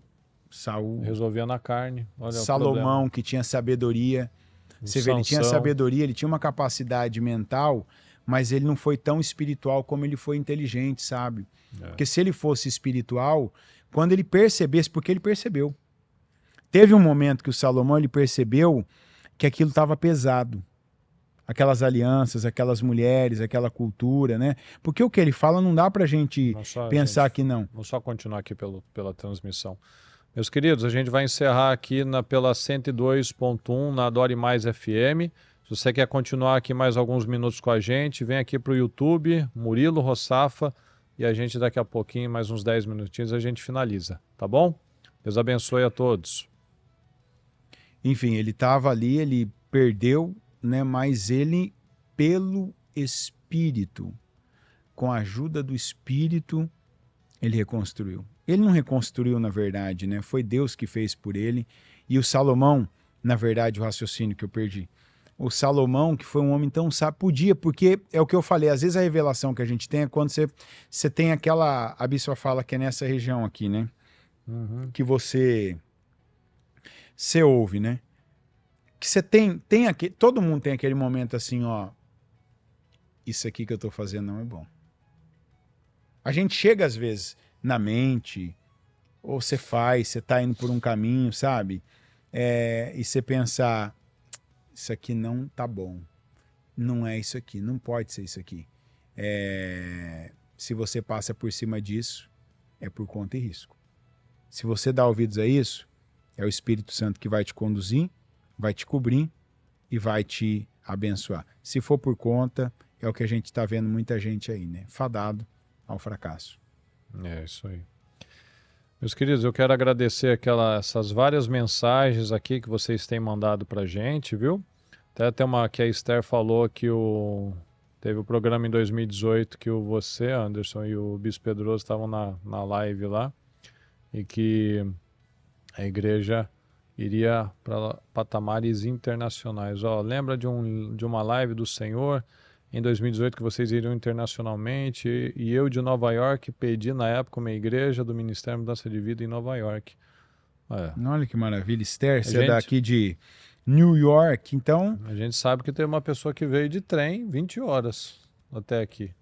resolvia na carne. Olha Salomão, que tinha sabedoria. Você vê, ele tinha sabedoria, ele tinha uma capacidade mental, mas ele não foi tão espiritual como ele foi inteligente, sabe? Porque se ele fosse espiritual, quando ele percebesse, porque ele percebeu. Teve um momento que o Salomão ele percebeu que aquilo estava pesado. Aquelas alianças, aquelas mulheres, aquela cultura, né? Porque o que ele fala não dá pra gente pensar que não. Vamos só continuar aqui pela transmissão. Meus queridos, a gente vai encerrar aqui pela 102.1 na Adore Mais FM. Se você quer continuar aqui mais alguns minutos com a gente, vem aqui pro YouTube, Murilo Rossafa, e a gente daqui a pouquinho, mais uns 10 minutinhos, a gente finaliza, tá bom? Deus abençoe a todos. Enfim, ele estava ali, ele perdeu, né? Mas ele, pelo Espírito, com a ajuda do Espírito, ele reconstruiu. Ele não reconstruiu, na verdade, né? Foi Deus que fez por ele. E o Salomão, na verdade, o raciocínio que eu perdi. O Salomão, que foi um homem tão sábio, podia, porque é o que eu falei, às vezes a revelação que a gente tem é quando você tem aquela, a Bispa fala que é nessa região aqui, né? Que você ouve, né? Que você tem aquele, todo mundo tem aquele momento assim, ó, isso aqui que eu tô fazendo não é bom. A gente chega às vezes na mente, ou você tá indo por um caminho, sabe? E você pensar, isso aqui não tá bom. Não é isso aqui, não pode ser isso aqui. Se você passa por cima disso, é por conta e risco. Se você dá ouvidos a isso, é o Espírito Santo que vai te conduzir, vai te cobrir e vai te abençoar. Se for por conta, é o que a gente está vendo muita gente aí, né? Fadado ao fracasso. É isso aí. Meus queridos, eu quero agradecer essas várias mensagens aqui que vocês têm mandado pra gente, viu? Até tem uma que a Esther falou que teve o programa em 2018 que você, Anderson, e o Bispo Pedroso estavam na live lá e que a igreja iria para patamares internacionais. Lembra de uma live do Senhor em 2018 que vocês iriam internacionalmente e eu de Nova York pedi na época uma igreja do Ministério de Mudança de Vida em Nova York. Olha que maravilha. Esther, você é daqui de New York, então... A gente sabe que tem uma pessoa que veio de trem 20 horas até aqui.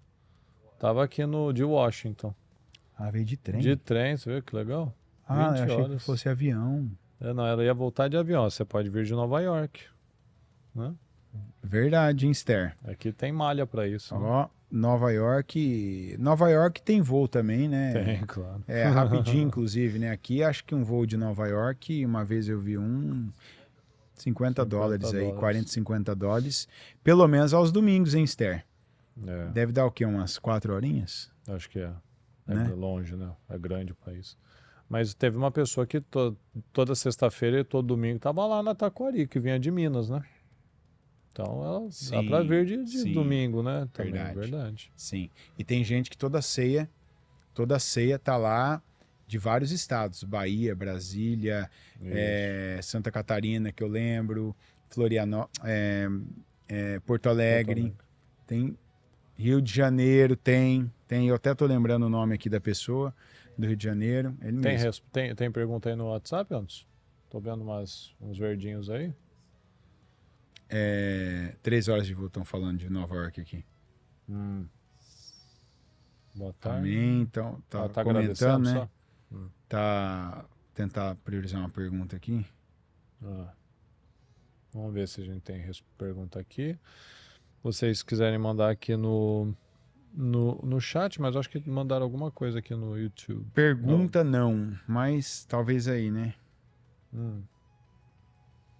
Tava aqui de Washington. Veio de trem? De trem, você viu que legal? 20 eu achei que fosse avião. Não, ela ia voltar de avião. Você pode vir de Nova York, né? Verdade, hein, Esther? Aqui tem malha para isso. Ó, né? Nova York tem voo também, né? Tem, claro. Rapidinho, inclusive, né? Aqui acho que um voo de Nova York, uma vez eu vi $50 aí, 40, 50 dólares. Pelo menos aos domingos, hein, Esther? Deve dar o quê? Umas 4 horinhas? Acho que é. Né? Longe, né? É grande o país. Mas teve uma pessoa que toda sexta-feira e todo domingo estava lá na Taquari, que vinha de Minas, né? Então dá para ver de domingo, né? Também, verdade. Sim. E tem gente que toda ceia tá lá de vários estados. Bahia, Brasília, Santa Catarina, que eu lembro, Florianópolis, Porto Alegre. Tem Rio de Janeiro, tem. Eu até tô lembrando o nome aqui da pessoa do Rio de Janeiro. Ele mesmo. Tem pergunta aí no WhatsApp, Anderson? Tô vendo uns verdinhos aí. 3 horas de voo estão falando de Nova York aqui. Boa tarde. Amém. Então, tá Tá comentando, né? só? Tá tentar priorizar uma pergunta aqui. Vamos ver se a gente tem pergunta aqui. Vocês quiserem mandar aqui no chat, mas acho que mandaram alguma coisa aqui no YouTube. Pergunta não, mas talvez aí, né? Hum.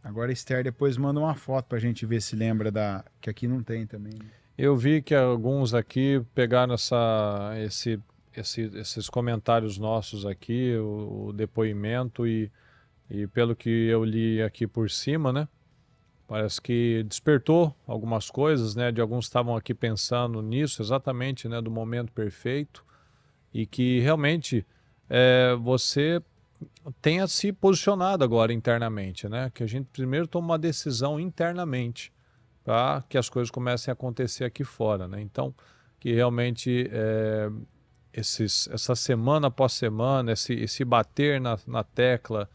Agora a Esther depois manda uma foto pra gente ver se lembra que aqui não tem também. Né? Eu vi que alguns aqui pegaram esses comentários nossos aqui, o depoimento e pelo que eu li aqui por cima, né? Parece que despertou algumas coisas, né? De alguns estavam aqui pensando nisso exatamente, né? Do momento perfeito e que realmente você tenha se posicionado agora internamente, né? Que a gente primeiro toma uma decisão internamente para que as coisas comecem a acontecer aqui fora, né? Então, que realmente essa semana após semana, esse bater na tecla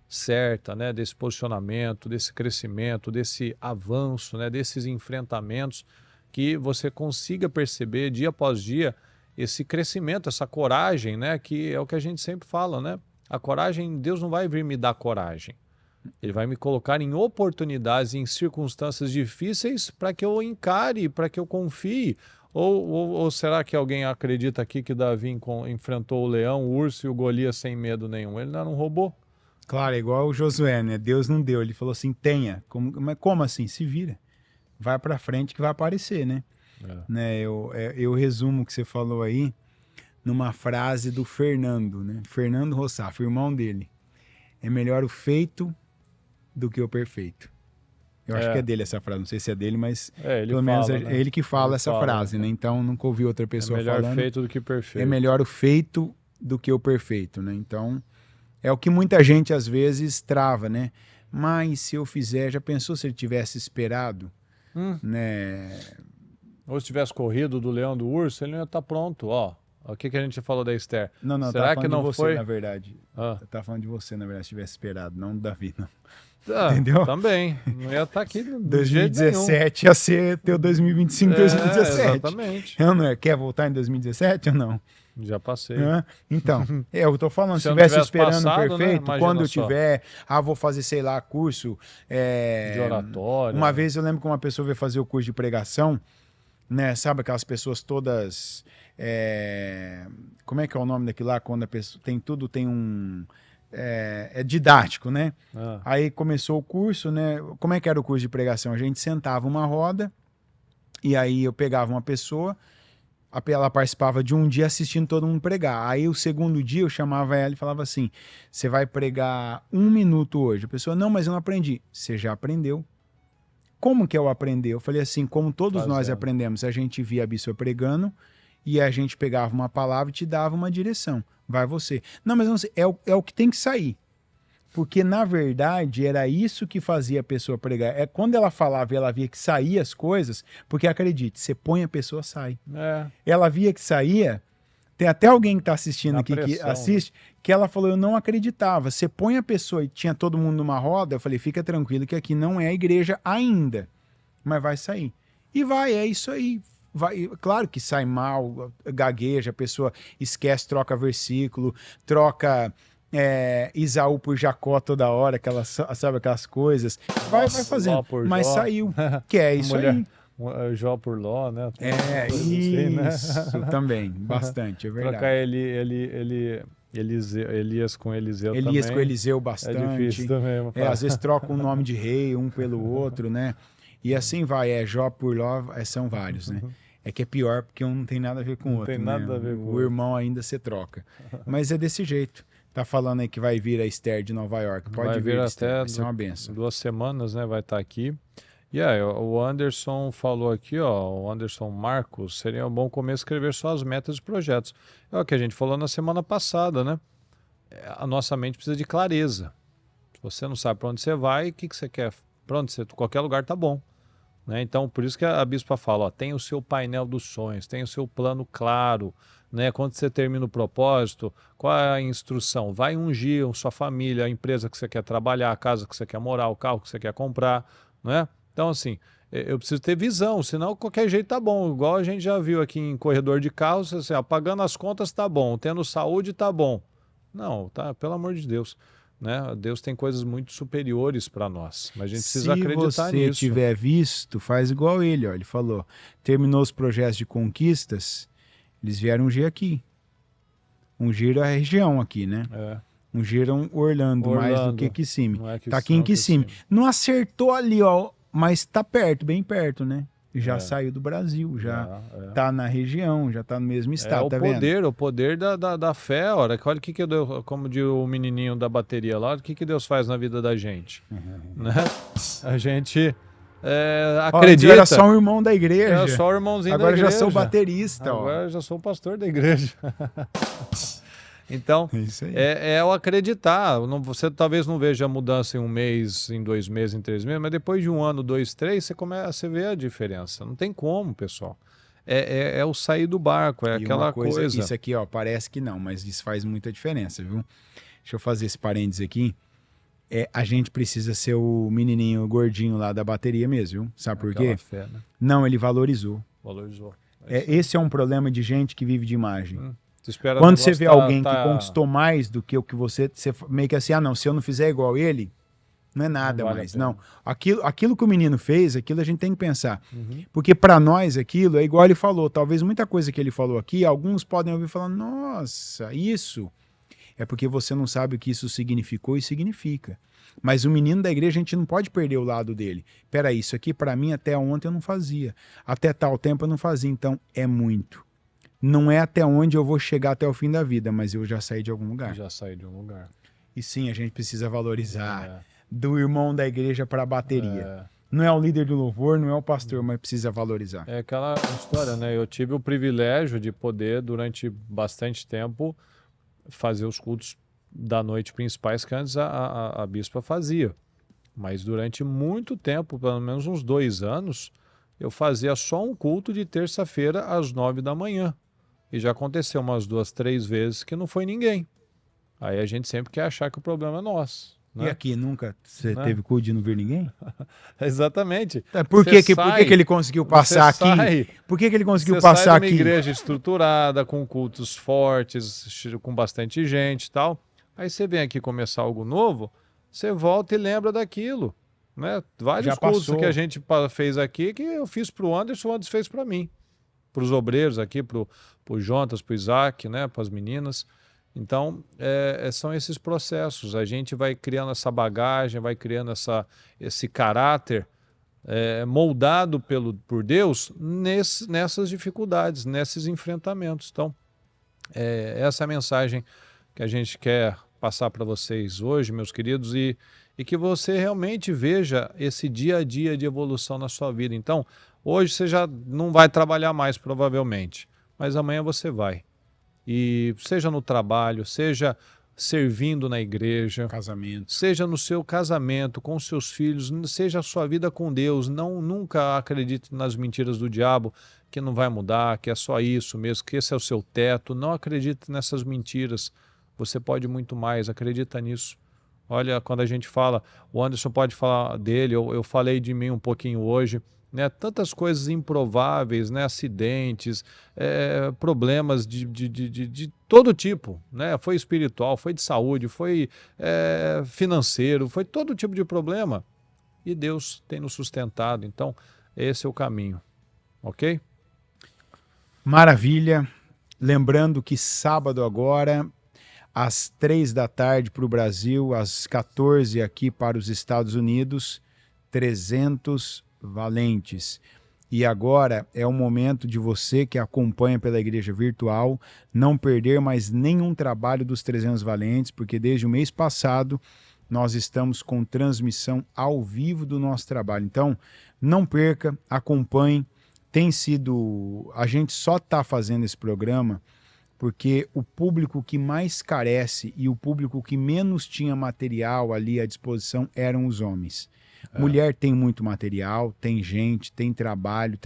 certa, né, desse posicionamento, desse crescimento, desse avanço, né, desses enfrentamentos, que você consiga perceber dia após dia esse crescimento, essa coragem, né, que é o que a gente sempre fala, né? A coragem, Deus não vai vir me dar coragem. Ele vai me colocar em oportunidades, em circunstâncias difíceis para que eu encare, para que eu confie. Ou será que alguém acredita aqui que Davi enfrentou o leão, o urso e o Golias sem medo nenhum? Ele não era um robô? Claro, é igual o Josué, né? Deus não deu, ele falou assim, tenha. Mas como assim? Se vira. Vai pra frente que vai aparecer, né? Né? Eu resumo o que você falou aí numa frase do Fernando, né? Fernando Rossafo, irmão dele. É melhor o feito do que o perfeito. Eu acho que é dele essa frase, não sei se é dele, mas pelo menos é ele que fala essa frase, né? Então nunca ouvi outra pessoa falando. É melhor feito do que perfeito. É melhor o feito do que o perfeito, né? Então é o que muita gente às vezes trava, né? Mas se eu fizer, já pensou se ele tivesse esperado, né? Ou se tivesse corrido do leão, do urso, ele não ia estar pronto, ó. O que a gente falou da Esther? Não, será tá que não de você, foi? na verdade. Tá falando de você, na verdade, se tivesse esperado, não do Davi, não. Entendeu? Também. Não ia estar aqui de 2017 ia ser teu 2025, 2017. Exatamente. Não é? Quer voltar em 2017 ou não? Já passei. Então, eu tô falando, se eu tivesse tivesse esperando passado, perfeito, né? quando eu só. tiver, vou fazer, sei lá, curso de oratória. Uma vez eu lembro que uma pessoa veio fazer o curso de pregação, né? Sabe aquelas pessoas todas... como é que é o nome daquilo lá? Quando a pessoa tem tudo, tem um... É didático, né? Aí começou o curso, né? Como é que era o curso de pregação? A gente sentava uma roda e aí eu pegava uma pessoa, ela participava de um dia assistindo todo mundo pregar. Aí o segundo dia eu chamava ela e falava assim, você vai pregar 1 minuto hoje. A pessoa, não, mas eu não aprendi. Você já aprendeu. Como que eu aprendi? Eu falei assim, como todos nós aprendemos, a gente via a bispa pregando e a gente pegava uma palavra e te dava uma direção. Vai você. Não, mas não sei, é o que tem que sair. Porque, na verdade, era isso que fazia a pessoa pregar. Quando ela falava e ela via que saía as coisas, porque acredite, você põe a pessoa, sai. Ela via que saía, tem até alguém que está assistindo aqui, que assiste, que ela falou, eu não acreditava. Você põe a pessoa e tinha todo mundo numa roda, eu falei, fica tranquilo que aqui não é a igreja ainda, mas vai sair. E vai, é isso aí. Vai, claro que sai mal, gagueja, a pessoa esquece, troca versículo, troca Isaú por Jacó toda hora, sabe aquelas coisas. Vai fazendo, mas saiu, que é isso aí. Jó por Ló, né? Isso, assim, né? Também, bastante, é verdade. Trocar Elias com Eliseu também. Elias com Eliseu bastante. É difícil também. Às vezes troca um nome de rei, um pelo outro, né? E assim vai, Jó por Ló, são vários, né? É que é pior porque um não tem nada a ver com o outro. Não tem nada a ver com o irmão ainda se troca. Mas é desse jeito. Tá falando aí que vai vir a Esther de Nova York. Pode vir até vai ser uma benção. 2 semanas, né? Vai estar aqui. E aí, o Anderson falou aqui, ó, o Anderson Marcos, seria um bom começo escrever suas metas e projetos. É o que a gente falou na semana passada, né? A nossa mente precisa de clareza. Se você não sabe para onde você vai, o que você quer? Para onde você... Qualquer lugar tá bom. Né? Então, por isso que a bispa fala, ó, tem o seu painel dos sonhos, tem o seu plano claro, né? Quando você termina o propósito, qual é a instrução? Vai ungir a sua família, a empresa que você quer trabalhar, a casa que você quer morar, o carro que você quer comprar, né? Então, assim, eu preciso ter visão, senão qualquer jeito tá bom. Igual a gente já viu aqui em corredor de carros, assim, ó, pagando as contas tá bom, tendo saúde tá bom. Não, tá, pelo amor de Deus. Né? Deus tem coisas muito superiores para nós, mas a gente precisa acreditar nisso. Se você tiver visto, faz igual ele, ó. Ele falou, terminou os projetos de conquistas, eles vieram ungir aqui. Ungiram a região aqui, né? Ungiram Orlando mais do que Kissimmee. Tá aqui em Kissimmee. Não acertou ali, ó, mas tá perto, bem perto, né? Já saiu do Brasil, já tá na região, já tá no mesmo estado, tá vendo? O poder da fé, olha o que Deus, como diz o menininho da bateria lá, o que Deus faz na vida da gente, né? A gente acredita. Era só um irmão da igreja. Era só o irmãozinho Agora da igreja. já sou baterista, Agora já sou pastor da igreja. Então, é o acreditar. Você talvez não veja a mudança em um mês, em 2 meses, em 3 meses, mas depois de 1 ano, 2, 3, você começa a ver a diferença. Não tem como, pessoal. É o sair do barco, aquela coisa. Isso aqui, ó, parece que não, mas isso faz muita diferença, viu? Deixa eu fazer esse parênteses aqui. A gente precisa ser o menininho gordinho lá da bateria mesmo, viu? Sabe por quê? Fé, né? Não, ele valorizou. Esse é um problema de gente que vive de imagem. Quando você vê alguém que conquistou mais do que o que você meio que assim, não, se eu não fizer igual ele, não é nada mais. Não. Aquilo que o menino fez, aquilo a gente tem que pensar. Porque para nós aquilo é igual ele falou. Talvez muita coisa que ele falou aqui, alguns podem ouvir falando, nossa, isso. É porque você não sabe o que isso significou e significa. Mas o menino da igreja, a gente não pode perder o lado dele. Peraí, isso aqui para mim até ontem eu não fazia. Até tal tempo eu não fazia. Então é muito. Não é até onde eu vou chegar até o fim da vida, mas eu já saí de algum lugar. Já saí de um lugar. E sim, a gente precisa valorizar do irmão da igreja para a bateria. Não é o líder do louvor, não é o pastor, mas precisa valorizar. É aquela história, né? Eu tive o privilégio de poder, durante bastante tempo, fazer os cultos da noite principais que antes a bispa fazia. Mas durante muito tempo, pelo menos uns 2 anos, eu fazia só um culto de terça-feira às 9 da manhã. E já aconteceu umas 2, 3 vezes que não foi ninguém. Aí a gente sempre quer achar que o problema é nosso. Né? E aqui nunca você teve culto de não vir ninguém? Exatamente. Por que ele conseguiu passar aqui? Por que ele conseguiu passar aqui? Uma igreja estruturada, com cultos fortes, com bastante gente e tal. Aí você vem aqui começar algo novo, você volta e lembra daquilo. Né? Vários cultos que a gente fez aqui que eu fiz para o Anderson fez para mim. Para os obreiros aqui, para o Jonas, para o Isaac, né? Para as meninas. Então, são esses processos. A gente vai criando essa bagagem, vai criando esse caráter moldado por Deus nessas dificuldades, nesses enfrentamentos. Então, essa é a mensagem que a gente quer passar para vocês hoje, meus queridos, e que você realmente veja esse dia a dia de evolução na sua vida. Então, hoje você já não vai trabalhar mais, provavelmente, mas amanhã você vai. E seja no trabalho, seja servindo na igreja, casamento, seja no seu casamento, com seus filhos, seja a sua vida com Deus. Nunca acredite nas mentiras do diabo, que não vai mudar, que é só isso mesmo, que esse é o seu teto. Não acredite nessas mentiras. Você pode muito mais, acredita nisso. Olha, quando a gente fala, o Anderson pode falar dele, eu falei de mim um pouquinho hoje, né? Tantas coisas improváveis, né? Acidentes, problemas de todo tipo, né? Foi espiritual, foi de saúde, foi financeiro, foi todo tipo de problema. E Deus tem nos sustentado, então esse é o caminho, ok? Maravilha. Lembrando que sábado agora, às 3 da tarde para o Brasil, às 14 aqui para os Estados Unidos, 300 valentes. E agora é o momento de você que acompanha pela igreja virtual não perder mais nenhum trabalho dos 300 valentes, porque desde o mês passado nós estamos com transmissão ao vivo do nosso trabalho. Então, não perca, acompanhe. A gente só está fazendo esse programa porque o público que mais carece e o público que menos tinha material ali à disposição eram os homens. Mulher tem muito material, tem gente, tem trabalho,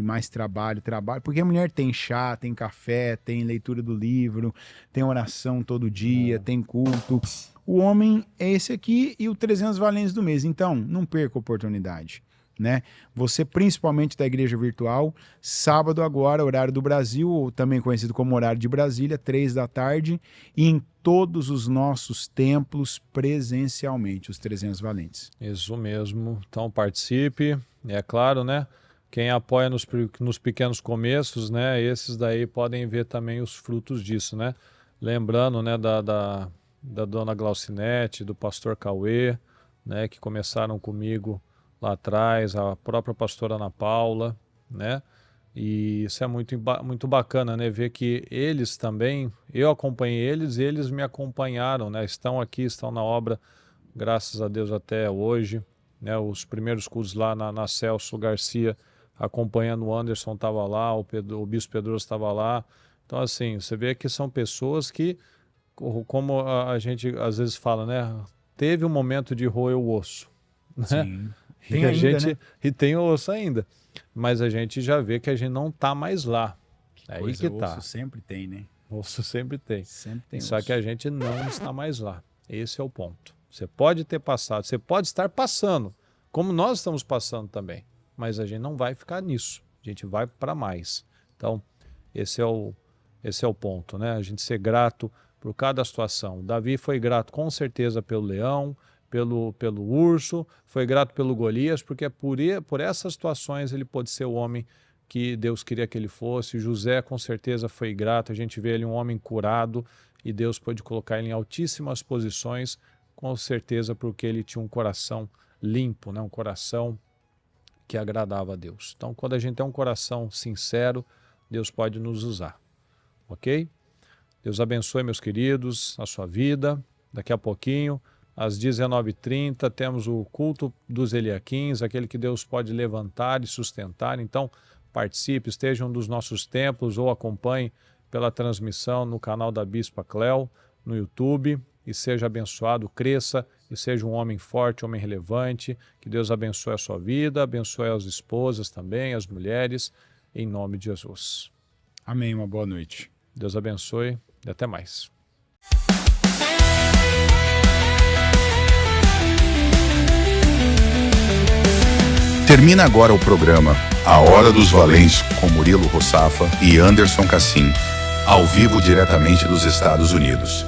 mais trabalho, porque a mulher tem chá, tem café, tem leitura do livro, tem oração todo dia, tem culto. O homem é esse aqui e o 300 valentes do mês. Então, não perca a oportunidade. né? Você, principalmente da Igreja Virtual, sábado agora, horário do Brasil, ou também conhecido como horário de Brasília, 3 da tarde, e em todos os nossos templos presencialmente, os 300 Valentes. Isso mesmo. Então participe, é claro, né? Quem apoia nos pequenos começos, né? Esses daí podem ver também os frutos disso, né? Lembrando, né, da dona Glaucinete, do pastor Cauê, né, que começaram comigo lá atrás, a própria pastora Ana Paula, né? E isso é muito bacana, né? Ver que eles também, eu acompanhei eles me acompanharam, né? Estão aqui, estão na obra, graças a Deus até hoje, né? Os primeiros cultos lá na Celso Garcia, acompanhando o Anderson estava lá, o Bispo Pedroso estava lá. Então, assim, você vê que são pessoas que, como a gente às vezes fala, né? Teve um momento de roer o osso, né? Sim. Tem ainda, né? E tem o osso ainda. Mas a gente já vê que a gente não está mais lá. Aí que tá. Osso sempre tem, né? Osso sempre tem. Sempre tem Só osso. que a gente não está mais lá. Esse é o ponto. Você pode ter passado, você pode estar passando, como nós estamos passando também. Mas a gente não vai ficar nisso. A gente vai para mais. Então, esse é o ponto, né? A gente ser grato por cada situação. Davi foi grato com certeza pelo leão, pelo urso, foi grato pelo Golias, porque por essas situações ele pôde ser o homem que Deus queria que ele fosse. José com certeza foi grato, a gente vê ele um homem curado e Deus pôde colocar ele em altíssimas posições, com certeza porque ele tinha um coração limpo, né? Um coração que agradava a Deus. Então, quando a gente tem um coração sincero, Deus pode nos usar, ok? Deus abençoe, meus queridos, a sua vida. Daqui a pouquinho, às 19h30, temos o culto dos Eliaquins, aquele que Deus pode levantar e sustentar. Então, participe, esteja em um dos nossos templos ou acompanhe pela transmissão no canal da Bispa Cléo, no YouTube, e seja abençoado, cresça e seja um homem forte, homem relevante. Que Deus abençoe a sua vida, abençoe as esposas também, as mulheres, em nome de Jesus. Amém, uma boa noite. Deus abençoe e até mais. Termina agora o programa A Hora dos Valentes com Murilo Rossafa e Anderson Cassim, ao vivo diretamente dos Estados Unidos.